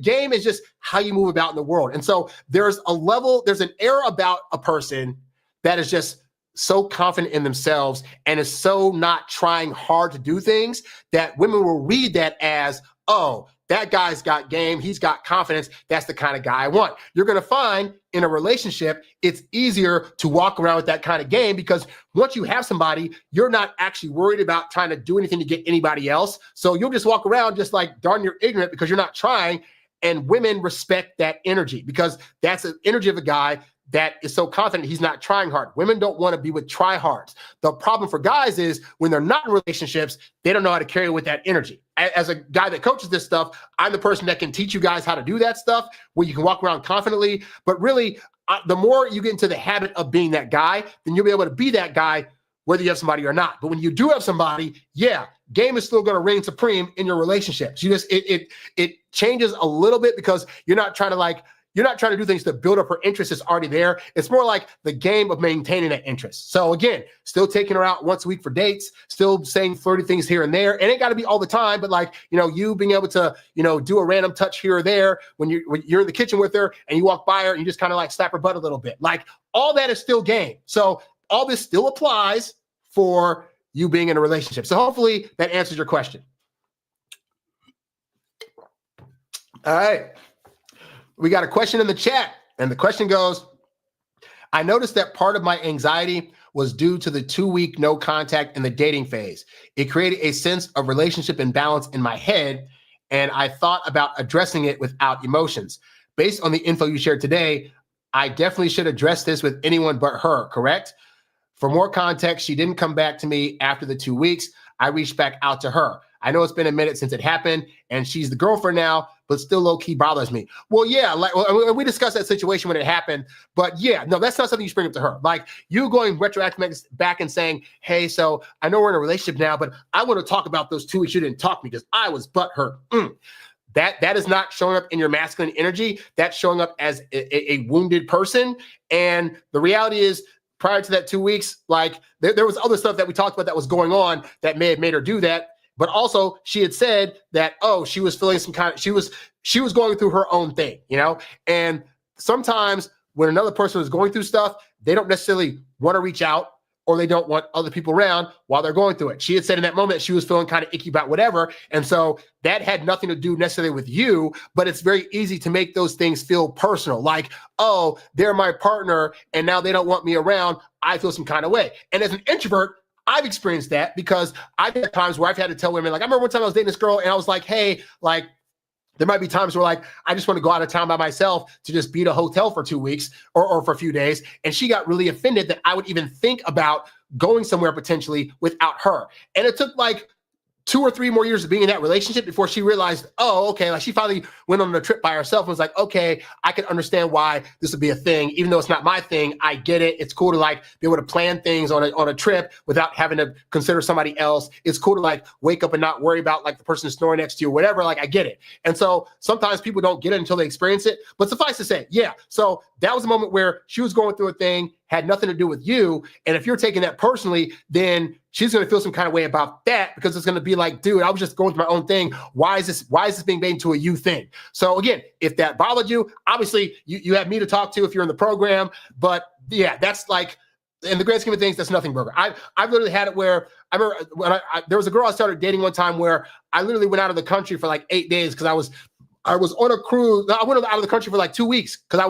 game is just how you move about in the world. And so there's an era about a person that is just so confident in themselves and is so not trying hard to do things that women will read that as, oh, that guy's got game. He's got confidence. That's the kind of guy I want. You're going to find in a relationship, it's easier to walk around with that kind of game because once you have somebody, you're not actually worried about trying to do anything to get anybody else. So you'll just walk around just like, darn, you're ignorant because you're not trying. And women respect that energy because that's the energy of a guy that is so confident he's not trying hard. Women don't want to be with tryhards. The problem for guys is when they're not in relationships, they don't know how to carry with that energy. As a guy that coaches this stuff, I'm the person that can teach you guys how to do that stuff where you can walk around confidently. But really, the more you get into the habit of being that guy, then you'll be able to be that guy whether you have somebody or not. But when you do have somebody, yeah, game is still going to reign supreme in your relationships. You just it changes a little bit because you're not trying to do things to build up her interest that's already there. It's more like the game of maintaining that interest. So again, still taking her out once a week for dates, still saying flirty things here and there. And it got to be all the time, but like, you being able to, do a random touch here or there when you're in the kitchen with her and you walk by her and you just kind of like slap her butt a little bit. Like all that is still game. So all this still applies for you being in a relationship. So hopefully that answers your question. All right. We got a question in the chat, and the question goes, I noticed that part of my anxiety was due to the 2-week no contact in the dating phase. It created a sense of relationship imbalance in my head, and I thought about addressing it without emotions. Based on the info you shared today, I definitely should address this with anyone but her, correct? For more context, she didn't come back to me after the 2 weeks. I reached back out to her. I know it's been a minute since it happened, and she's the girlfriend now, but still low-key bothers me. Well, yeah, we discussed that situation when it happened, but yeah, no, that's not something you should bring up to her. Like you going retroactive back and saying, hey, so I know we're in a relationship now, but I want to talk about those 2 weeks you didn't talk to me because I was butthurt. That is not showing up in your masculine energy. That's showing up as a wounded person. And the reality is, prior to that 2 weeks, like there was other stuff that we talked about that was going on that may have made her do that. But also she had said that, she was feeling she was going through her own thing, and sometimes when another person is going through stuff, they don't necessarily want to reach out or they don't want other people around while they're going through it. She had said in that moment, she was feeling kind of icky about whatever. And so that had nothing to do necessarily with you, but it's very easy to make those things feel personal. Like, oh, they're my partner and now they don't want me around. I feel some kind of way. And as an introvert, I've experienced that because I've had times where I've had to tell women, like I remember one time I was dating this girl and I was like, hey, like there might be times where like, I just want to go out of town by myself to just be at a hotel for 2 weeks or for a few days. And she got really offended that I would even think about going somewhere potentially without her. And it took like 2 or 3 more years of being in that relationship before she realized, oh, okay, like she finally went on a trip by herself and was like, okay, I can understand why this would be a thing. Even though it's not my thing, I get it. It's cool to like be able to plan things on a trip without having to consider somebody else. It's cool to like wake up and not worry about like the person snoring next to you or whatever. Like I get it. And so sometimes people don't get it until they experience it. But suffice to say, yeah. So that was a moment where she was going through a thing, had nothing to do with you. And if you're taking that personally, then she's going to feel some kind of way about that, because it's going to be like, dude, I was just going through my own thing. Why is this being made into a you thing? So again, if that bothered you, obviously you have me to talk to if you're in the program. But yeah, that's like, in the grand scheme of things, that's nothing, burger. I've literally had it where I remember when there was a girl I started dating one time where I literally went out of the country for like 8 days because I was on a cruise. I went out of the country for like 2 weeks because I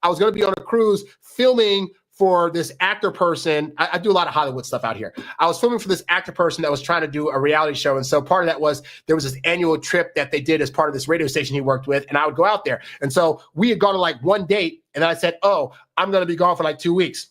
was going to be on a cruise filming for this actor person. I do a lot of Hollywood stuff out here. I was filming for this actor person that was trying to do a reality show. And so part of that was there was this annual trip that they did as part of this radio station he worked with. And I would go out there. And so we had gone to like one date. And then I said, oh, I'm going to be gone for like 2 weeks.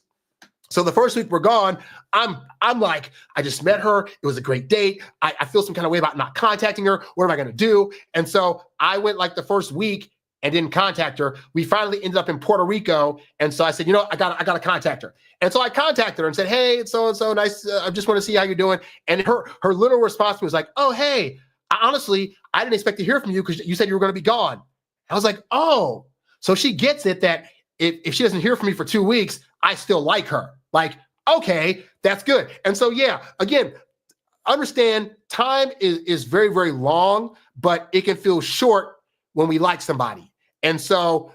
So the first week we're gone, I'm like, I just met her. It was a great date. I feel some kind of way about not contacting her. What am I going to do? And so I went like the first week and didn't contact her. We finally ended up in Puerto Rico. And so I said, I got to contact her. And so I contacted her and said, hey, it's so-and-so, nice. I just want to see how you're doing. And her little response was like, oh, hey, honestly, I didn't expect to hear from you because you said you were going to be gone. I was like, oh, so she gets it that if she doesn't hear from me for 2 weeks, I still like her. Like, okay, that's good. And so, yeah, again, understand time is very, very long, but it can feel short when we like somebody. And so,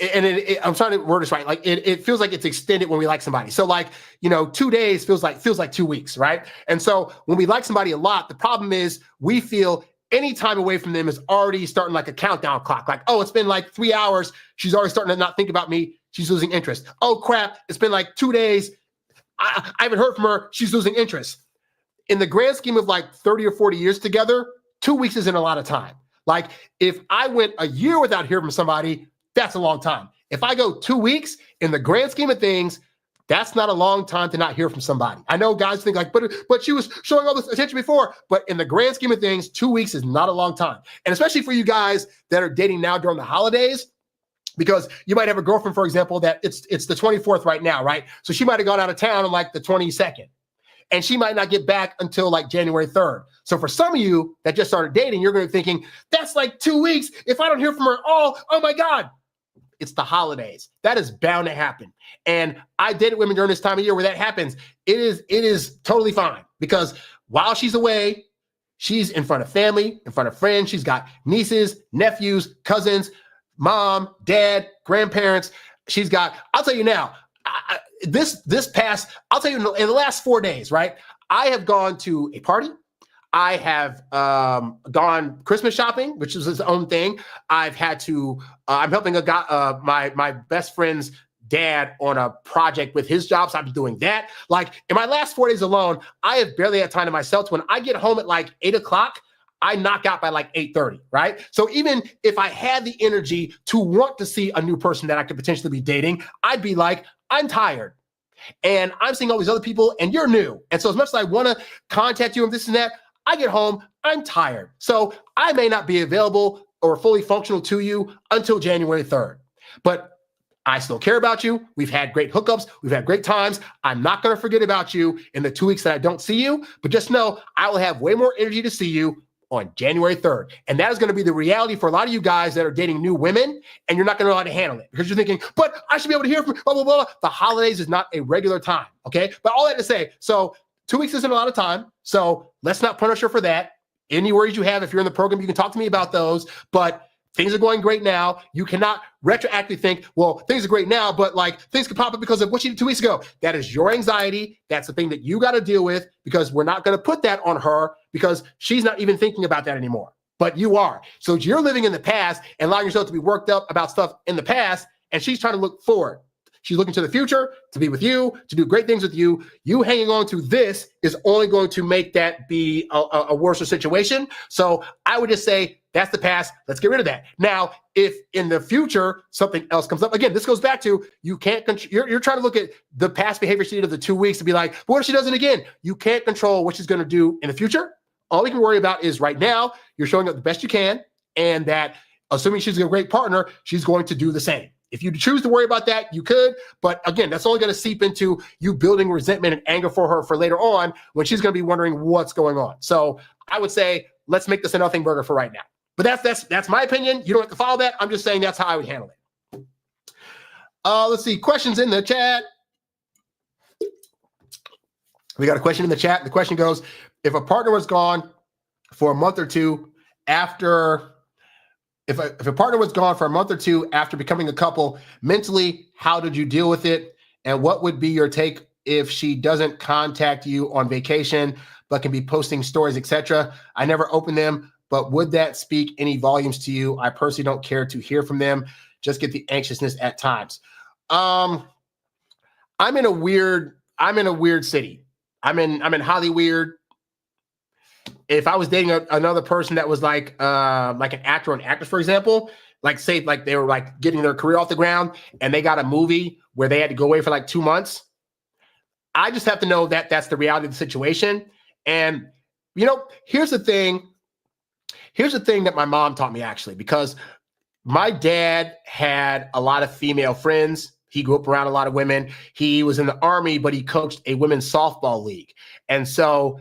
I'm trying to word this right. Like it feels like it's extended when we like somebody. So like, 2 days feels like 2 weeks, right? And so when we like somebody a lot, the problem is we feel any time away from them is already starting like a countdown clock. Like, oh, it's been like 3 hours. She's already starting to not think about me. She's losing interest. Oh crap, it's been like 2 days. I haven't heard from her. She's losing interest. In the grand scheme of like 30 or 40 years together, 2 weeks isn't a lot of time. Like if I went a year without hearing from somebody, that's a long time. If I go 2 weeks, in the grand scheme of things, that's not a long time to not hear from somebody. I know guys think like, but she was showing all this attention before. But in the grand scheme of things, 2 weeks is not a long time. And especially for you guys that are dating now during the holidays, because you might have a girlfriend, for example, that it's the 24th right now, right? So she might have gone out of town on like the 22nd. And she might not get back until like January 3rd. So for some of you that just started dating, you're going to be thinking, that's like 2 weeks. If I don't hear from her at all, oh my God. It's the holidays. That is bound to happen. And I dated women during this time of year where that happens. It is totally fine, because while she's away, she's in front of family, in front of friends. She's got nieces, nephews, cousins, mom, dad, grandparents. She's got, I'll tell you now, I'll tell you in the last 4 days, right? I have gone to a party. I have gone Christmas shopping, which is his own thing. I've had to, I'm helping a guy, my best friend's dad on a project with his job. So I've been doing that. Like in my last 4 days alone, I have barely had time to myself. When I get home at like 8 o'clock, I knock out by like 8:30, right? So even if I had the energy to want to see a new person that I could potentially be dating, I'd be like, I'm tired. And I'm seeing all these other people and you're new. And so as much as I want to contact you and this and that, I get home, I'm tired. So I may not be available or fully functional to you until January 3rd. But I still care about you. We've had great hookups. We've had great times. I'm not going to forget about you in the 2 weeks that I don't see you. But just know I will have way more energy to see you on January 3rd. And that is going to be the reality for a lot of you guys that are dating new women, and you're not going to know how to handle it because you're thinking, but I should be able to hear from blah, blah, blah. The holidays is not a regular time, okay? But all that to say, so 2 weeks isn't a lot of time, so let's not punish her for that. Any worries you have, if you're in the program, you can talk to me about those, but things are going great now. You cannot retroactively think, well, things are great now, but like things could pop up because of what she did 2 weeks ago. That is your anxiety. That's the thing that you got to deal with, because we're not going to put that on her because she's not even thinking about that anymore. But you are. So you're living in the past and allowing yourself to be worked up about stuff in the past, and she's trying to look forward. She's looking to the future, to be with you, to do great things with you. You hanging on to this is only going to make that be a worse situation. So I would just say, that's the past. Let's get rid of that. Now, if in the future something else comes up, again, this goes back to you can't. You're trying to look at the past behavior she did of the 2 weeks to be like, but what if she does it again? You can't control what she's going to do in the future, All we can worry about is right now, you're showing up the best you can, and that assuming she's a great partner, she's going to do the same. If you choose to worry about that, you could. But again, that's only going to seep into you building resentment and anger for her for later on when she's going to be wondering what's going on. So I would say, let's make this a nothing burger for right now. But that's my opinion. You don't have to follow that. I'm just saying that's how I would handle it. Let's see. Questions in the chat. We got a question in the chat. The question goes, if a partner was gone for a month or two after, if a partner was gone for a month or two after becoming a couple, mentally, how did you deal with it? And what would be your take if she doesn't contact you on vacation, but can be posting stories, etc.? I never open them, but would that speak any volumes to you? I personally don't care to hear from them. Just get the anxiousness at times. I'm in a weird city. I'm in Hollywood. If I was dating another person that was like an actor or an actress, for example, like say like they were like getting their career off the ground and they got a movie where they had to go away for like 2 months, I just have to know that that's the reality of the situation. And here's the thing that my mom taught me, actually, because my dad had a lot of female friends. He grew up around a lot of women. He was in the Army, but he coached a women's softball league. And so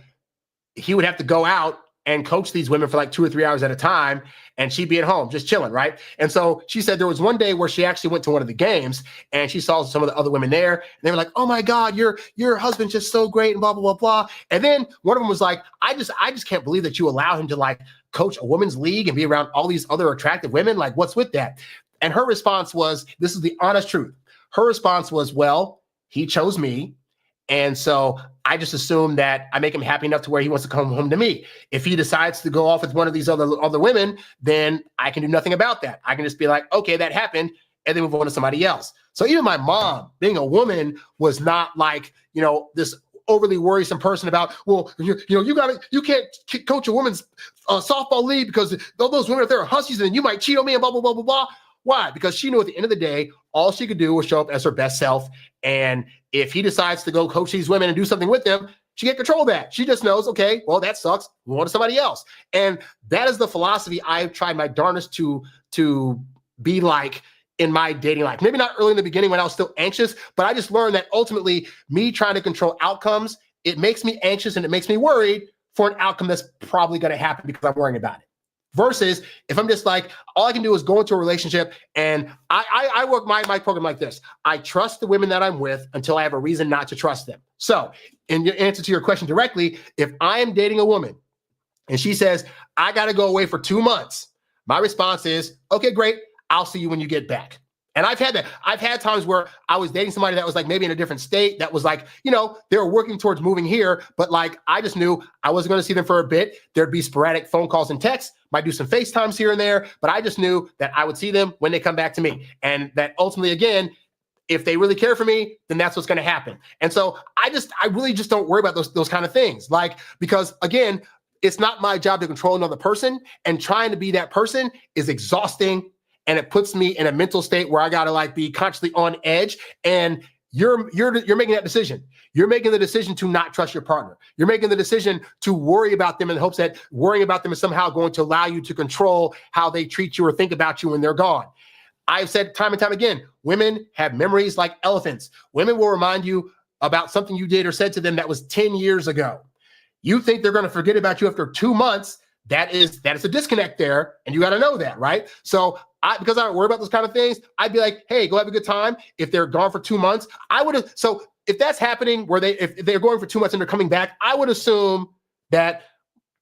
he would have to go out and coach these women for like 2 or 3 hours at a time, and she'd be at home just chilling, right? And so she said there was one day where she actually went to one of the games and she saw some of the other women there, and they were like, "Oh my God, your husband's just so great," and blah, blah, blah, blah. And then one of them was like, I just can't believe that you allow him to like coach a women's league and be around all these other attractive women. Like, what's with that? And her response was, this is the honest truth. Her response was, well, he chose me. And so I just assume that I make him happy enough to where he wants to come home to me. If he decides to go off with one of these other women, then I can do nothing about that. I can just be like, okay, that happened, and then move on to somebody else. So even my mom, being a woman, was not like, this overly worrisome person about, well, you can't coach a women's softball league because those women, if they're hussies, then you might cheat on me and blah, blah, blah, blah, blah. Why? Because she knew at the end of the day, all she could do was show up as her best self. And if he decides to go coach these women and do something with them, she can't control that. She just knows, okay, well, that sucks. Move on to somebody else. And that is the philosophy I've tried my darnest to be like in my dating life. Maybe not early in the beginning when I was still anxious, but I just learned that ultimately me trying to control outcomes, it makes me anxious and it makes me worried for an outcome that's probably going to happen because I'm worrying about it. Versus if I'm just like, all I can do is go into a relationship, and I work my program like this. I trust the women that I'm with until I have a reason not to trust them. So in your answer to your question directly, if I am dating a woman and she says, I got to go away for 2 months, my response is, okay, great. I'll see you when you get back. And I've had that. I've had times where I was dating somebody that was like maybe in a different state that was like, they were working towards moving here, but like I just knew I wasn't going to see them for a bit. There'd be sporadic phone calls and texts, might do some FaceTimes here and there, but I just knew that I would see them when they come back to me. And that ultimately, again, if they really care for me, then that's what's going to happen. And so I really just don't worry about those kind of things. Like, because again, it's not my job to control another person, and trying to be that person is exhausting. And it puts me in a mental state where I got to like be constantly on edge. And you're making that decision. You're making the decision to not trust your partner. You're making the decision to worry about them in the hopes that worrying about them is somehow going to allow you to control how they treat you or think about you when they're gone. I've said time and time again, women have memories like elephants. Women will remind you about something you did or said to them that was 10 years ago. You think they're going to forget about you after 2 months. That is a disconnect there, and you got to know that, right? So because I don't worry about those kind of things, I'd be like, hey, go have a good time. If they're gone for 2 months, so if that's happening where if they're going for 2 months and they're coming back, I would assume that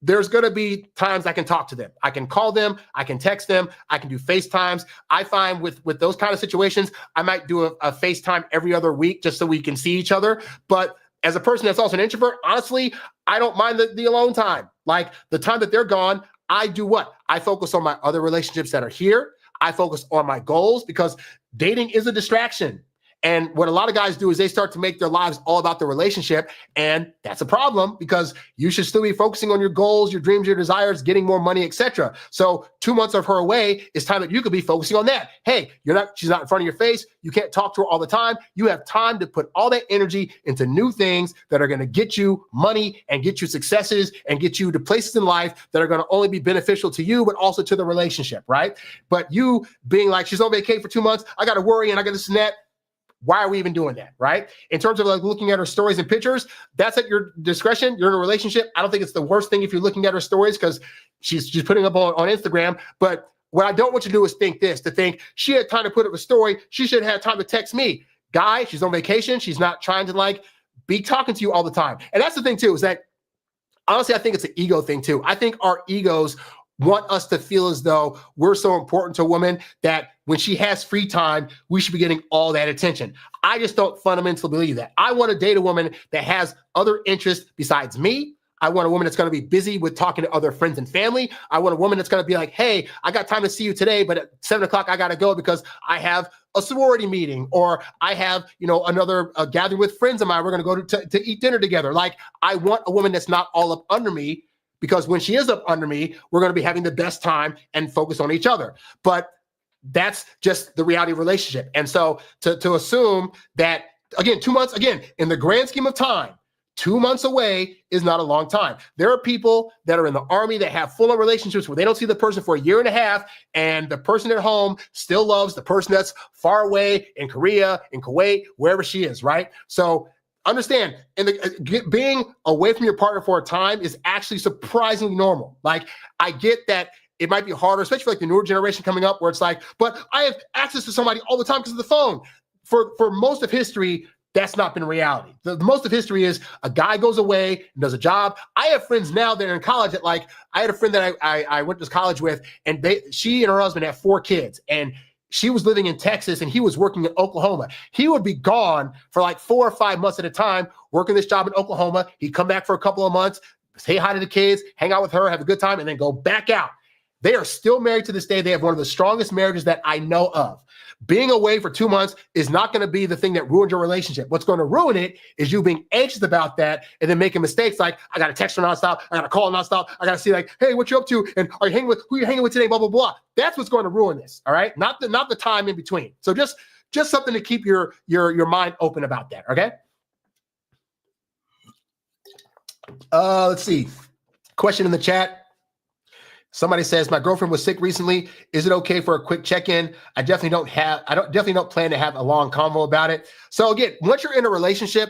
there's going to be times I can talk to them. I can call them, I can text them, I can do FaceTimes. I find with those kind of situations, I might do a FaceTime every other week just so we can see each other. But as a person that's also an introvert, honestly, I don't mind the alone time. Like the time that they're gone, I do what? I focus on my other relationships that are here. I focus on my goals, because dating is a distraction. And what a lot of guys do is they start to make their lives all about the relationship. And that's a problem because you should still be focusing on your goals, your dreams, your desires, getting more money, etc. So 2 months of her away is time that you could be focusing on that. Hey, she's not in front of your face. You can't talk to her all the time. You have time to put all that energy into new things that are going to get you money and get you successes and get you to places in life that are going to only be beneficial to you, but also to the relationship, right? But you being like, she's on vacation for 2 months, I got to worry and I got this and that. Why are we even doing that, right? In terms of like looking at her stories and pictures, that's at your discretion. You're in a relationship. I don't think it's the worst thing if you're looking at her stories because she's putting up on Instagram. But what I don't want you to do is to think she had time to put up a story. She should have had time to text me. Guy, she's on vacation. She's not trying to like be talking to you all the time. And that's the thing too, is that honestly, I think it's an ego thing too. I think our egos want us to feel as though we're so important to a woman that when she has free time, we should be getting all that attention. I just don't fundamentally believe that. I want to date a woman that has other interests besides me. I want a woman that's going to be busy with talking to other friends and family. I want a woman that's going to be like, hey, I got time to see you today, but at 7 o'clock, I got to go because I have a sorority meeting or I have, another gathering with friends of mine. We're going to go to eat dinner together. Like, I want a woman that's not all up under me, because when she is up under me, we're going to be having the best time and focus on each other. But that's just the reality of relationship. And so to assume that, again, 2 months, again, in the grand scheme of time, 2 months away is not a long time. There are people that are in the Army that have full-on relationships where they don't see the person for a year and a half, and the person at home still loves the person that's far away in Korea, in Kuwait, wherever she is, right? So understand, being away from your partner for a time is actually surprisingly normal. Like, I get that it might be harder, especially for like the newer generation coming up, where it's like, but I have access to somebody all the time because of the phone. For most of history, that's not been reality. The most of history is a guy goes away and does a job. I have friends now that are in college that, like, I had a friend that I went to college with, and she and her husband have 4 kids, and she was living in Texas and he was working in Oklahoma. He would be gone for like 4 or 5 months at a time, working this job in Oklahoma. He'd come back for a couple of months, say hi to the kids, hang out with her, have a good time, and then go back out. They are still married to this day. They have one of the strongest marriages that I know of. Being away for 2 months is not going to be the thing that ruins your relationship. What's going to ruin it is you being anxious about that and then making mistakes like, I got to text her nonstop, I got to call nonstop, I got to see like, hey, what you up to? And are you hanging with, who you hanging with today? Blah, blah, blah. That's what's going to ruin this. All right. Not the time in between. So just something to keep your mind open about that. Okay. Let's see. Question in the chat. Somebody says, my girlfriend was sick recently. Is it okay for a quick check-in? I definitely don't plan to have a long convo about it. So again, once you're in a relationship,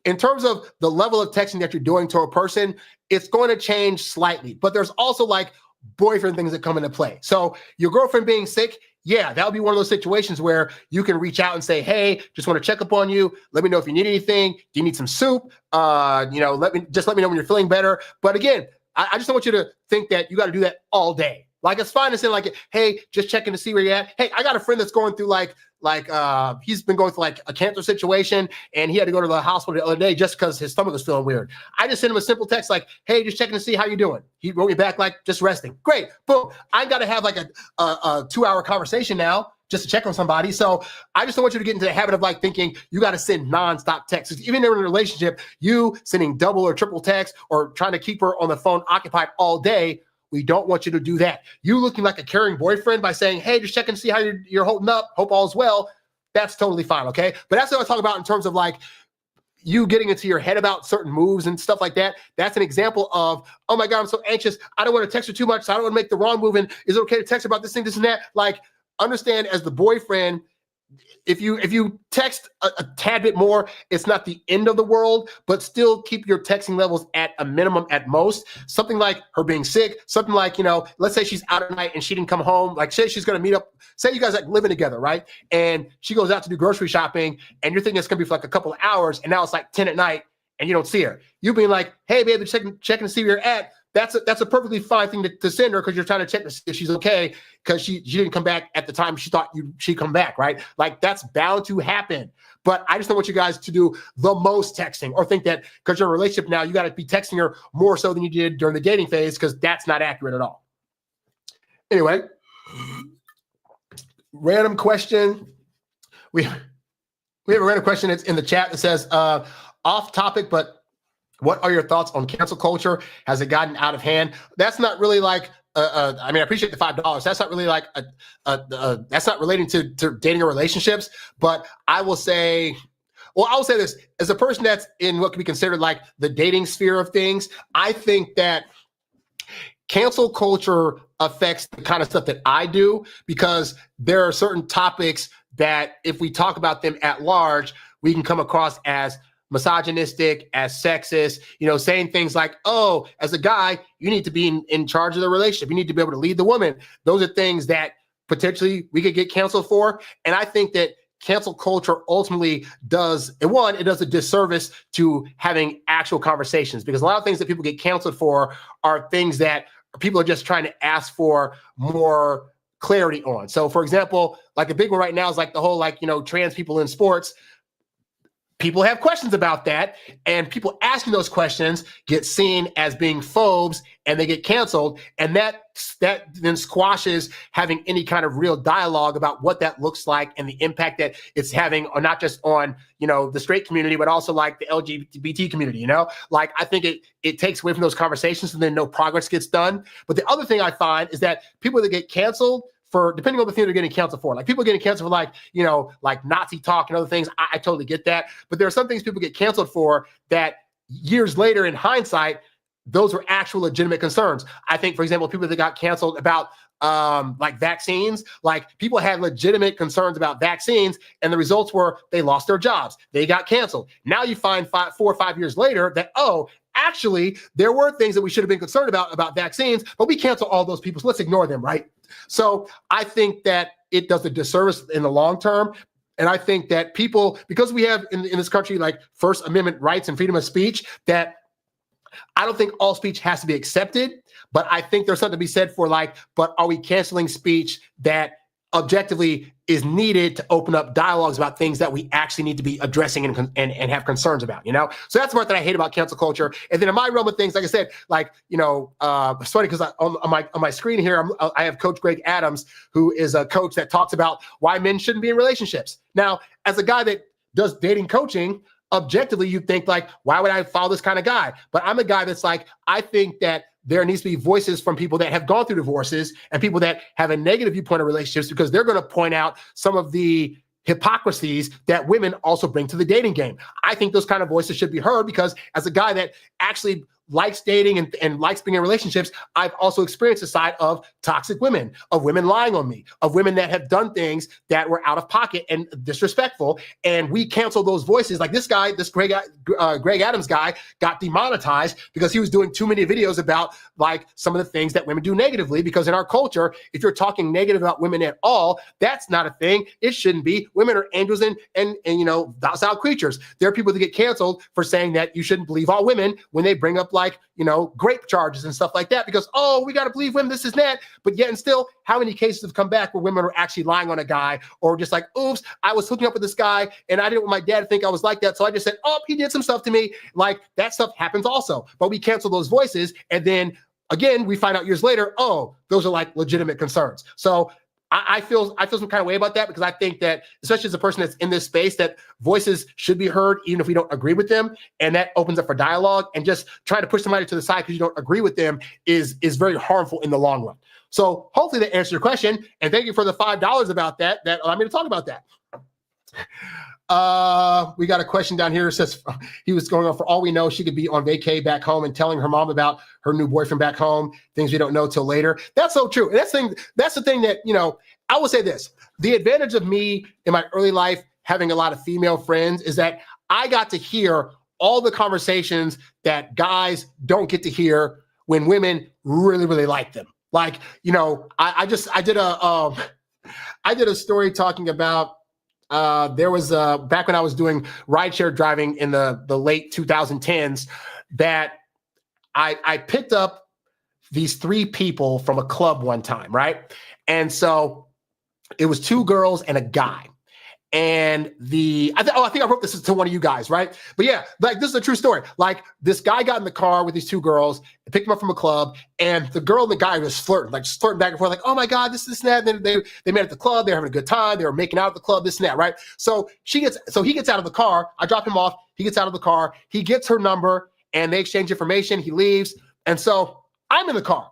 in terms of the level of texting that you're doing to a person, it's going to change slightly. But there's also like boyfriend things that come into play. So your girlfriend being sick, yeah, that would be one of those situations where you can reach out and say, hey, just want to check up on you. Let me know if you need anything. Do you need some soup? Let me know when you're feeling better. But again, I just don't want you to think that you got to do that all day. Like, it's fine to say like, hey, just checking to see where you're at. Hey, I got a friend that's going through he's been going through like a cancer situation, and he had to go to the hospital the other day just because his stomach was feeling weird. I just sent him a simple text like, hey, just checking to see how you're doing. He wrote me back like, just resting. Great. Boom. I got to have like a 2-hour conversation now just to check on somebody. So I just don't want you to get into the habit of like thinking you got to send nonstop texts. Even in a relationship, you sending double or triple text or trying to keep her on the phone occupied all day, we don't want you to do that. You looking like a caring boyfriend by saying, hey, just checking to see how you're holding up. Hope all's well. That's totally fine, okay? But that's what I talk about in terms of like you getting into your head about certain moves and stuff like that. That's an example of, oh my God, I'm so anxious. I don't want to text her too much, so I don't want to make the wrong move. And is it okay to text her about this thing, this and that? Like, understand as the boyfriend, if you text a tad bit more, it's not the end of the world, but still keep your texting levels at a minimum at most. Something like her being sick, something like, let's say she's out at night and she didn't come home. Like, say she's going to meet up, say you guys like living together, right? And she goes out to do grocery shopping and you're thinking it's going to be for like a couple of hours, and now it's like 10 at night and you don't see her. You being like, hey, baby, checking to see where you're at. That's a perfectly fine thing to send her because you're trying to check to see if she's okay because she didn't come back at the time she thought she'd come back, right? Like, that's bound to happen. But I just don't want you guys to do the most texting or think that because you're in a relationship now, you got to be texting her more so than you did during the dating phase, because that's not accurate at all. Anyway, random question. We have a random question that's in the chat that says, off topic, but what are your thoughts on cancel culture? Has it gotten out of hand? That's not really like, I mean, I appreciate the $5. That's not really like, that's not relating to dating or relationships. But I will say, well, I will say this, as a person that's in what can be considered like the dating sphere of things, I think that cancel culture affects the kind of stuff that I do, because there are certain topics that if we talk about them at large, we can come across as misogynistic, as sexist, saying things like, oh, as a guy, you need to be in charge of the relationship. You need to be able to lead the woman. Those are things that potentially we could get canceled for. And I think that cancel culture ultimately does, it does a disservice to having actual conversations, because a lot of things that people get canceled for are things that people are just trying to ask for more clarity on. So for example, like a big one right now is like the whole, trans people in sports. People have questions about that, and people asking those questions get seen as being phobes, and they get canceled. And that then squashes having any kind of real dialogue about what that looks like and the impact that it's having, or not just on, the straight community, but also like the LGBT community, Like, I think it takes away from those conversations, and then no progress gets done. But the other thing I find is that people that get canceled, for depending on the thing they're getting canceled for, like people getting canceled for like Nazi talk and other things, I totally get that. But there are some things people get canceled for that years later in hindsight, those were actual legitimate concerns. I think, for example, people that got canceled about like vaccines, like people had legitimate concerns about vaccines, and the results were they lost their jobs. They got canceled. Now you find 4 or 5 years later that, oh, actually, there were things that we should have been concerned about vaccines, but we cancel all those people. So let's ignore them, right? So I think that it does a disservice in the long term. And I think that people, because we have in this country like First Amendment rights and freedom of speech, that I don't think all speech has to be accepted, but I think there's something to be said for but are we canceling speech that objectively is needed to open up dialogues about things that we actually need to be addressing and have concerns about, So that's the part that I hate about cancel culture. And then in my realm of things, like I said, it's funny because on my screen here, I have Coach Greg Adams, who is a coach that talks about why men shouldn't be in relationships. Now, as a guy that does dating coaching, objectively, you think why would I follow this kind of guy? But I'm a guy that's I think that there needs to be voices from people that have gone through divorces and people that have a negative viewpoint of relationships, because they're going to point out some of the hypocrisies that women also bring to the dating game. I think those kind of voices should be heard, because as a guy that actually likes dating and likes being in relationships, I've also experienced the side of toxic women, of women lying on me, of women that have done things that were out of pocket and disrespectful. And we cancel those voices. Like this guy, this Greg Adams guy got demonetized because he was doing too many videos about some of the things that women do negatively, because in our culture, if you're talking negative about women at all, that's not a thing. It shouldn't be. Women are angels and docile creatures. There are people that get canceled for saying that you shouldn't believe all women when they bring up grape charges and stuff like that, because, oh, we got to believe women, this is that. But yet and still, how many cases have come back where women are actually lying on a guy, or just oops, I was hooking up with this guy and I didn't want my dad to think I was like that. So I just said, oh, he did some stuff to me. That stuff happens also. But we cancel those voices. And then again, we find out years later, oh, those are legitimate concerns. So I feel some kind of way about that, because I think that, especially as a person that's in this space, that voices should be heard even if we don't agree with them, and that opens up for dialogue. And just trying to push somebody to the side because you don't agree with them is very harmful in the long run. So hopefully that answers your question, and thank you for the $5 about that allowed me to talk about that. We got a question down here. It says he was going on, for all we know, she could be on vacay back home and telling her mom about her new boyfriend back home, things we don't know till later. That's so true. And that's the thing that, I will say this. The advantage of me in my early life having a lot of female friends is that I got to hear all the conversations that guys don't get to hear when women really, really like them. I did a story talking about there was back when I was doing rideshare driving in the late 2010s, that I picked up these 3 people from a club one time, right? And so it was 2 girls and a guy. And I think I wrote this to one of you guys, right? But yeah, like this is a true story. Like this guy got in the car with these two girls, picked them up from a club, and the girl and the guy was flirting, like just flirting back and forth, like, oh my God, this and that. And then they met at the club, they were having a good time, they were making out at the club, this and that, right? So he gets out of the car, I drop him off, he gets out of the car, he gets her number, and they exchange information, he leaves. And so I'm in the car,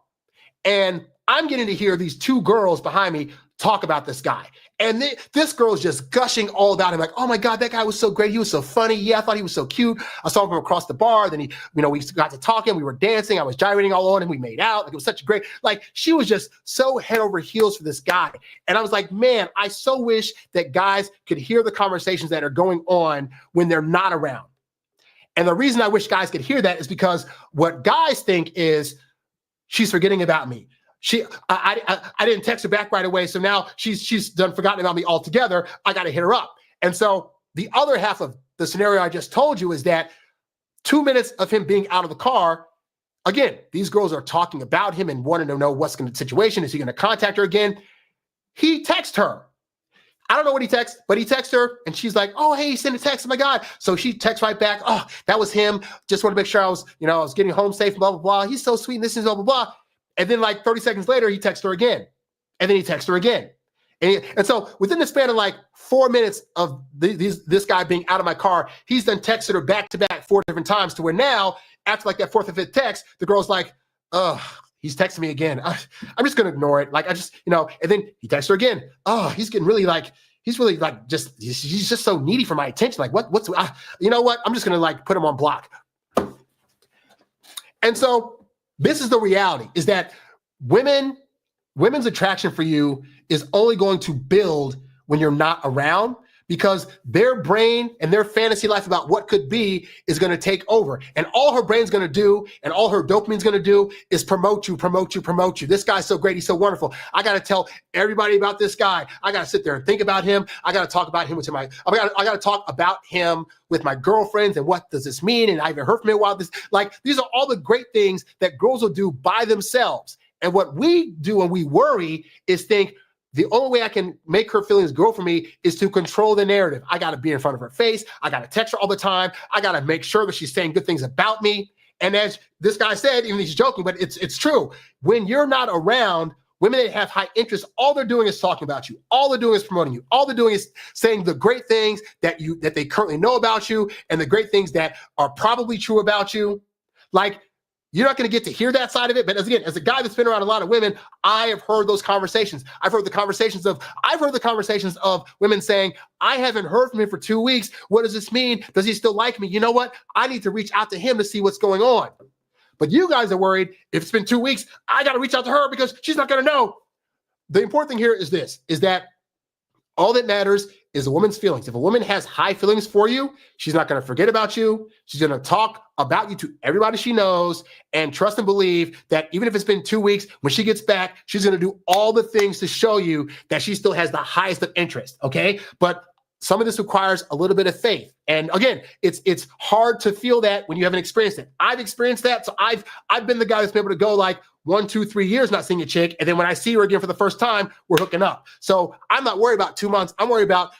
and I'm getting to hear these two girls behind me talk about this guy. And this girl is just gushing all about him. Like, oh my God, that guy was so great. He was so funny. Yeah, I thought he was so cute. I saw him from across the bar. Then we got to talking. We were dancing. I was gyrating all on him. We made out. Like, it was such a great, like, she was just so head over heels for this guy. And I was like, man, I so wish that guys could hear the conversations that are going on when they're not around. And the reason I wish guys could hear that is because what guys think is, she's forgetting about me. I didn't text her back right away, so now she's done forgotten about me altogether. I got to hit her up. And so the other half of the scenario I just told you is that 2 minutes of him being out of the car, again, these girls are talking about him and wanting to know what's going to the situation. Is he going to contact her again? He texts her. I don't know what he texts, but he texts her, and she's like, oh, hey, he sent a text. Oh my God. So she texts right back. Oh, that was him. Just want to make sure I was getting home safe, blah, blah, blah. He's so sweet. And this is blah, blah, blah. And then like 30 seconds later, he texts her again. And then he texts her again. And so within the span of like 4 minutes of this guy being out of my car, he's then texted her back to back 4 different times, to where now, after like that 4th or 5th text, the girl's like, oh, he's texting me again. I'm just going to ignore it. Like, and then he texts her again. Oh, he's really he's just so needy for my attention. Like, you know what? I'm just going to like put him on block. And so this is the reality, is that women's attraction for you is only going to build when you're not around, because their brain and their fantasy life about what could be is going to take over. And all her brain's going to do and all her dopamine's going to do is promote you. This guy's so great. He's so wonderful. I got to tell everybody about this guy. I got to sit there and think about him. I got to talk about him I got to talk about him with my girlfriends, and what does this mean? And I haven't heard from him a while. These are all the great things that girls will do by themselves. And what we do when we worry is think, the only way I can make her feelings grow for me is to control the narrative. I got to be in front of her face. I got to text her all the time. I got to make sure that she's saying good things about me. And as this guy said, even he's joking, but it's true. When you're not around, women that have high interest, all they're doing is talking about you. All they're doing is promoting you. All they're doing is saying the great things that they currently know about you, and the great things that are probably true about you. Like, you're not going to get to hear that side of it. But as a guy that's been around a lot of women, I have heard those conversations. I've heard the conversations of women saying, I haven't heard from him for 2 weeks. What does this mean? Does he still like me? You know what? I need to reach out to him to see what's going on. But you guys are worried, if it's been 2 weeks, I got to reach out to her because she's not going to know. The important thing here is that all that matters is a woman's feelings. If a woman has high feelings for you, she's not going to forget about you. She's going to talk about you to everybody she knows, and trust and believe that even if it's been 2 weeks, when she gets back, she's going to do all the things to show you that she still has the highest of interest. Okay. But some of this requires a little bit of faith. And again, it's hard to feel that when you haven't experienced it. I've experienced that. So I've been the guy that's been able to go like 1, 2, 3 years not seeing a chick. And then when I see her again for the first time, we're hooking up. So I'm not worried about 2 months. I'm worried about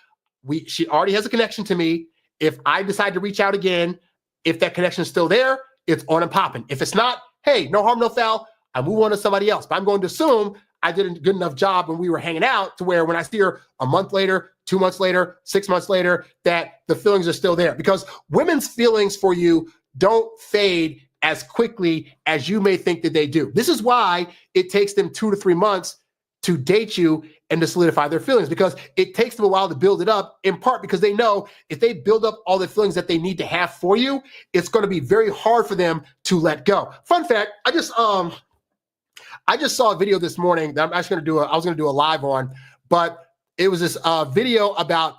she already has a connection to me. If I decide to reach out again, if that connection is still there, it's on and popping. If it's not, hey, no harm, no foul. I move on to somebody else. But I'm going to assume I did a good enough job when we were hanging out to where when I see her a month later, 2 months later, 6 months later, that the feelings are still there. Because women's feelings for you don't fade as quickly as you may think that they do. This is why it takes them 2 to 3 months to date you and to solidify their feelings, because it takes them a while to build it up, in part because they know if they build up all the feelings that they need to have for you, it's going to be very hard for them to let go. Fun fact, I just saw a video this morning that I was going to do a live on, but it was this video about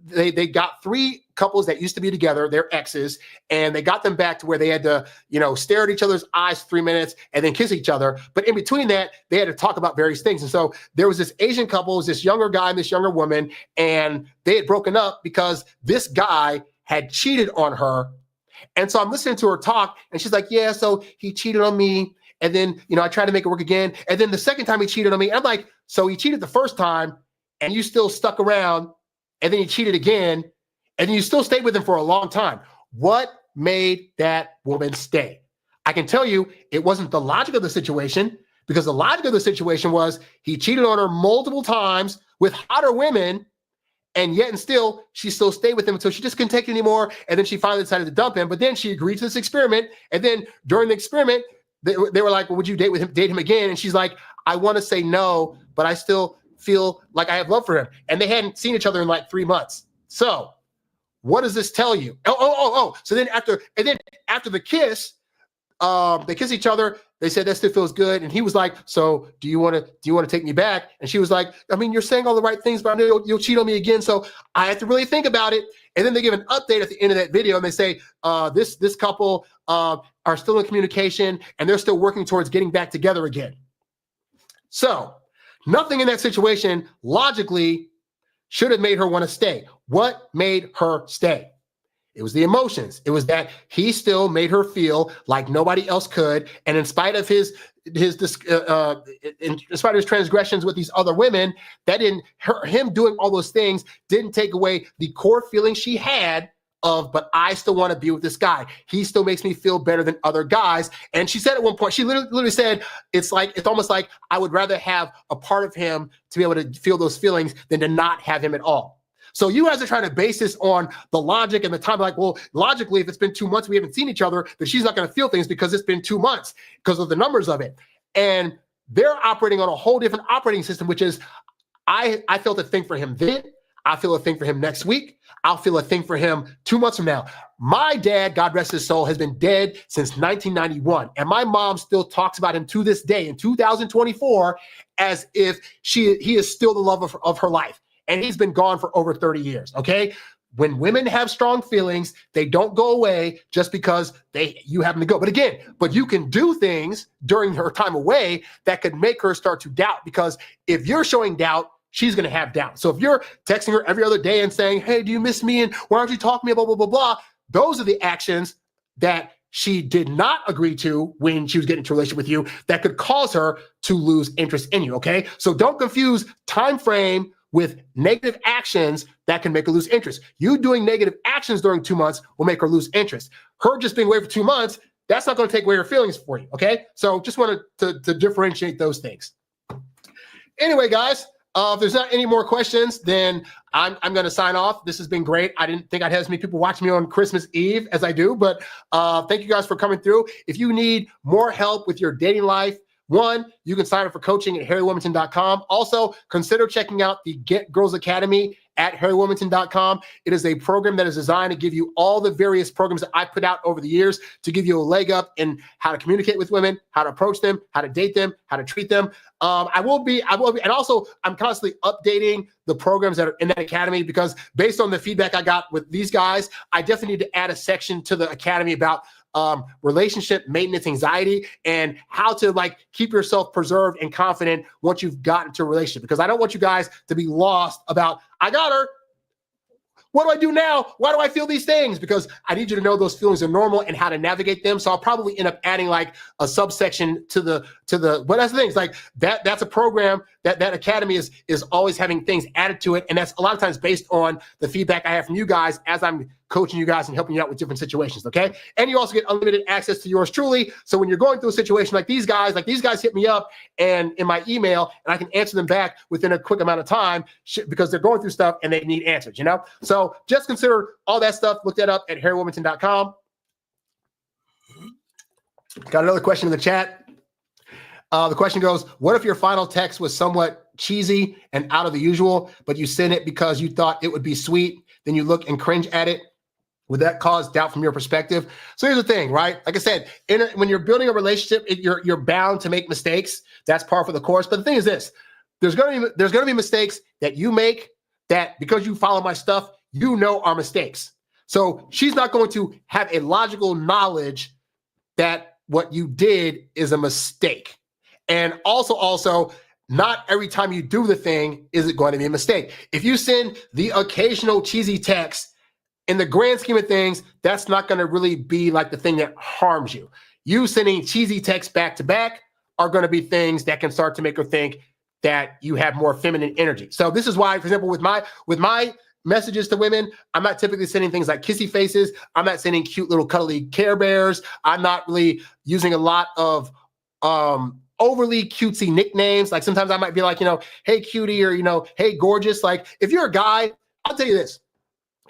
they got 3 couples that used to be together, their exes, and they got them back to where they had to, stare at each other's eyes 3 minutes and then kiss each other. But in between that, they had to talk about various things. And so there was this Asian couple, it was this younger guy and this younger woman, and they had broken up because this guy had cheated on her. And so I'm listening to her talk, and she's like, yeah, so he cheated on me. And then, I tried to make it work again. And then the second time he cheated on me, I'm like, so he cheated the first time and you still stuck around and then you cheated again, and you still stayed with him for a long time. What made that woman stay? I can tell you it wasn't the logic of the situation, because the logic of the situation was he cheated on her multiple times with hotter women, and yet and still, she still stayed with him until she just couldn't take it anymore, and then she finally decided to dump him. But then she agreed to this experiment, and then during the experiment, they were like, well, would you date him again? And she's like, I want to say no, but I still feel like I have love for him. And they hadn't seen each other in like 3 months. So what does this tell you? So then after the kiss, they kiss each other. They said that still feels good. And he was like, so do you want to take me back? And she was like, I mean, you're saying all the right things, but I know you'll cheat on me again. So I have to really think about it. And then they give an update at the end of that video, and they say, this couple are still in communication, and they're still working towards getting back together again. So nothing in that situation logically should have made her want to stay. What made her stay? It was the emotions. It was that he still made her feel like nobody else could. And in spite of his transgressions with these other women, him doing all those things didn't take away the core feeling she had of, but I still want to be with this guy. He still makes me feel better than other guys. And she said at one point, she literally said, it's almost like I would rather have a part of him to be able to feel those feelings than to not have him at all. So you guys are trying to base this on the logic and the time, like, well, logically, if it's been 2 months, we haven't seen each other, then she's not going to feel things because it's been 2 months because of the numbers of it. And they're operating on a whole different operating system, which is I felt a thing for him then. I feel a thing for him next week. I'll feel a thing for him 2 months from now. My dad, God rest his soul, has been dead since 1991. And my mom still talks about him to this day in 2024 as if he is still the love of her life. And he's been gone for over 30 years, okay? When women have strong feelings, they don't go away just because you happen to go. But you can do things during her time away that could make her start to doubt, because if you're showing doubt, she's going to have doubt. So if you're texting her every other day and saying, hey, do you miss me? And why aren't you talking to me? Blah, blah, blah, blah. Those are the actions that she did not agree to when she was getting into a relationship with you that could cause her to lose interest in you, okay? So don't confuse time frame with negative actions that can make her lose interest. You doing negative actions during 2 months will make her lose interest. Her just being away for 2 months, that's not going to take away her feelings for you, okay? So just wanted to differentiate those things. Anyway, guys, if there's not any more questions, then I'm going to sign off. This has been great. I didn't think I'd have as many people watching me on Christmas Eve as I do, but thank you guys for coming through. If you need more help with your dating life, one, you can sign up for coaching at harrywilmington.com. Also, consider checking out the Get Girls Academy at harrywilmington.com. It is a program that is designed to give you all the various programs that I put out over the years to give you a leg up in how to communicate with women, how to approach them, how to date them, how to treat them. I will be, and also I'm constantly updating the programs that are in that academy, because based on the feedback I got with these guys, I definitely need to add a section to the academy about relationship maintenance anxiety and how to keep yourself preserved and confident once you've gotten to a relationship, because I don't want you guys to be lost about, I got her, what do I do now? Why do I feel these things? Because I need you to know those feelings are normal and how to navigate them. So I'll probably end up adding a subsection to the, but that's the thing. It's like that's a program that academy is always having things added to it. And that's a lot of times based on the feedback I have from you guys as I'm coaching you guys and helping you out with different situations. Okay. And you also get unlimited access to yours truly. So when you're going through a situation like these guys hit me up and in my email, and I can answer them back within a quick amount of time because they're going through stuff and they need answers, So just consider all that stuff. Look that up at harrywilmington.com. Got another question in the chat. The question goes, what if your final text was somewhat cheesy and out of the usual, but you sent it because you thought it would be sweet? Then you look and cringe at it. Would that cause doubt from your perspective? So here's the thing, right? Like I said, when you're building a relationship, you're bound to make mistakes. That's par for the course. But the thing is this, there's going to be mistakes that you make that, because you follow my stuff, are mistakes. So she's not going to have a logical knowledge that what you did is a mistake. And also, not every time you do the thing is it going to be a mistake. If you send the occasional cheesy text, in the grand scheme of things, that's not going to really be the thing that harms you. You sending cheesy texts back to back are going to be things that can start to make her think that you have more feminine energy. So this is why, for example, with my messages to women, I'm not typically sending things like kissy faces. I'm not sending cute little cuddly Care Bears. I'm not really using a lot of overly cutesy nicknames. Like sometimes I might be like, hey cutie, or, hey gorgeous. Like if you're a guy, I'll tell you this.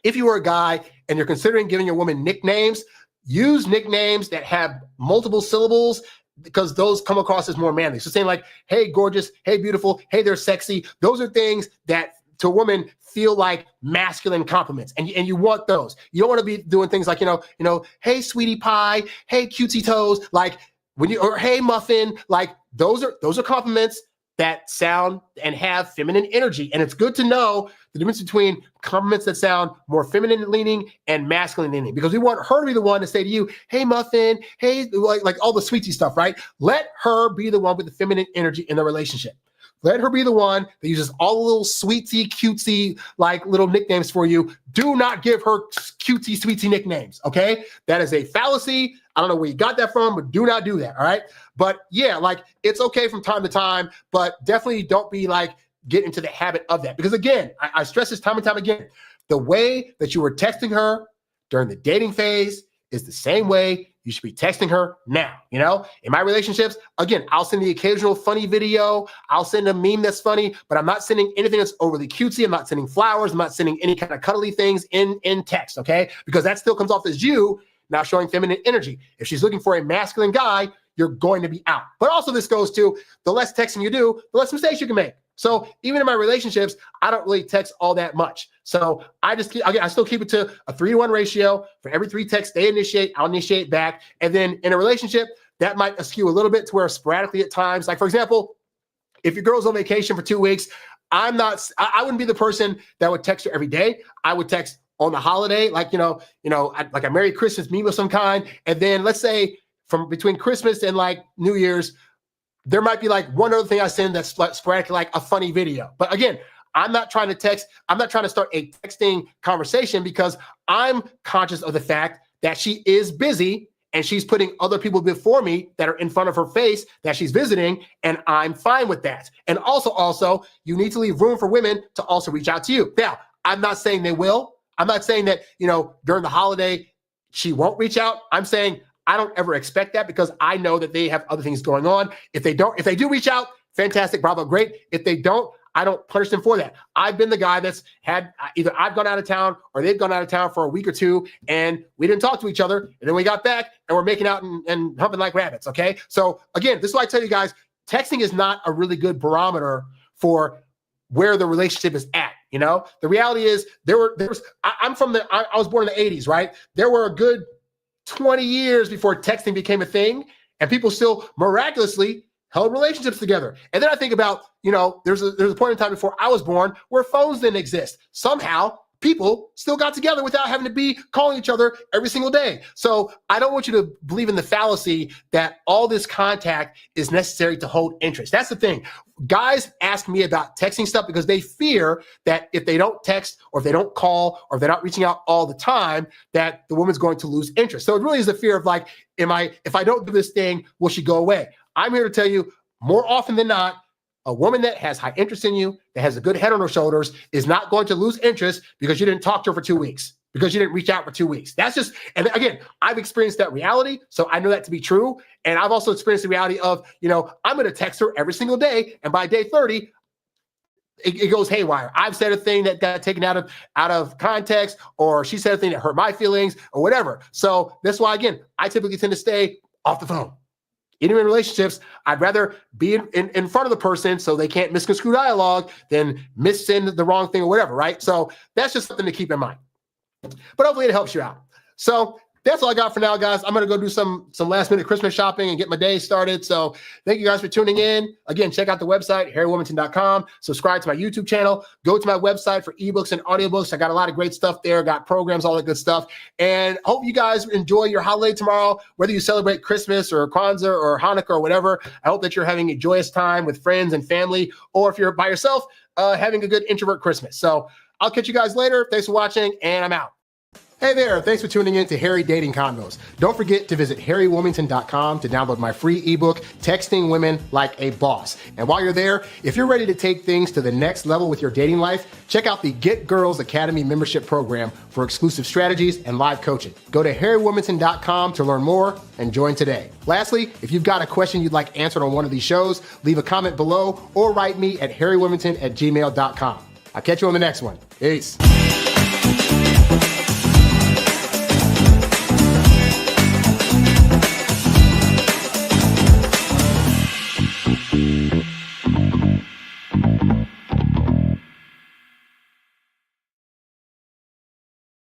If you are a guy and you're considering giving your woman nicknames, use nicknames that have multiple syllables because those come across as more manly. So saying like, hey gorgeous, hey beautiful, hey they're sexy. Those are things that to a woman feel like masculine compliments. And you want those. You don't want to be doing things like, hey sweetie pie, hey cutesy toes, like or hey muffin, like those are compliments that sound and have feminine energy. And it's good to know the difference between compliments that sound more feminine leaning and masculine leaning, because we want her to be the one to say to you, hey muffin, hey, like all the sweetie stuff, right? Let her be the one with the feminine energy in the relationship. Let her be the one that uses all the little sweetie, cutesy, like little nicknames for you. Do not give her cutesy, sweetie nicknames, okay? That is a fallacy. I don't know where you got that from, but do not do that, all right? But yeah, like it's okay from time to time, but definitely don't be like, get into the habit of that. Because again, I stress this time and time again, the way that you were texting her during the dating phase is the same way you should be texting her now. In my relationships, again, I'll send the occasional funny video. I'll send a meme that's funny, but I'm not sending anything that's overly cutesy. I'm not sending flowers. I'm not sending any kind of cuddly things in text, okay? Because that still comes off as you now showing feminine energy. If she's looking for a masculine guy, you're going to be out. But also this goes to the less texting you do, the less mistakes you can make. So even in my relationships, I don't really text all that much. So I still keep it to a 3-to-1 ratio. For every 3 texts they initiate, I'll initiate back. And then in a relationship, that might askew a little bit to where sporadically at times, like for example, if your girl's on vacation for 2 weeks, I wouldn't be the person that would text her every day. I would text on the holiday, like, like a Merry Christmas meme of some kind. And then let's say from between Christmas and like New Year's, there might be like one other thing I send that's sporadically, like a funny video. But again, I'm not trying to text. I'm not trying to start a texting conversation because I'm conscious of the fact that she is busy and she's putting other people before me that are in front of her face that she's visiting, and I'm fine with that. And also, you need to leave room for women to also reach out to you. Now, I'm not saying they will. I'm not saying that, during the holiday, she won't reach out. I'm saying I don't ever expect that because I know that they have other things going on. If they do reach out, fantastic, bravo, great. If they don't, I don't punish them for that. I've been the guy that's had either I've gone out of town or they've gone out of town for a week or two and we didn't talk to each other. And then we got back and we're making out and humping like rabbits. Okay. So again, this is why I tell you guys, texting is not a really good barometer for where the relationship is at. The reality is I was born in the 80s, right? There were a good 20 years before texting became a thing, and people still miraculously held relationships together. And then I think about, there's a point in time before I was born where phones didn't exist. Somehow people still got together without having to be calling each other every single day. So I don't want you to believe in the fallacy that all this contact is necessary to hold interest. That's the thing. Guys ask me about texting stuff because they fear that if they don't text or if they don't call or if they're not reaching out all the time, that the woman's going to lose interest. So it really is a fear of like, if I don't do this thing, will she go away? I'm here to tell you more often than not, a woman that has high interest in you, that has a good head on her shoulders, is not going to lose interest because you didn't talk to her for 2 weeks, because you didn't reach out for 2 weeks. That's just, and again, I've experienced that reality, so I know that to be true. And I've also experienced the reality of, I'm going to text her every single day, and by day 30, it goes haywire. I've said a thing that got taken out of context, or she said a thing that hurt my feelings, or whatever. So that's why, again, I typically tend to stay off the phone. Even in relationships, I'd rather be in front of the person so they can't misconstrue dialogue than missend the wrong thing or whatever, right? So that's just something to keep in mind. But hopefully it helps you out. So that's all I got for now, guys. I'm going to go do some last minute Christmas shopping and get my day started. So thank you guys for tuning in. Again, check out the website, harrywilmington.com. Subscribe to my YouTube channel. Go to my website for ebooks and audiobooks. I got a lot of great stuff there. Got programs, all that good stuff. And hope you guys enjoy your holiday tomorrow, whether you celebrate Christmas or Kwanzaa or Hanukkah or whatever. I hope that you're having a joyous time with friends and family, or if you're by yourself, having a good introvert Christmas. So I'll catch you guys later. Thanks for watching, and I'm out. Hey there, thanks for tuning in to Harry Dating Convos. Don't forget to visit harrywilmington.com to download my free ebook, Texting Women Like a Boss. And while you're there, if you're ready to take things to the next level with your dating life, check out the Get Girls Academy membership program for exclusive strategies and live coaching. Go to harrywilmington.com to learn more and join today. Lastly, if you've got a question you'd like answered on one of these shows, leave a comment below or write me at harrywilmington@gmail.com. I'll catch you on the next one. Peace.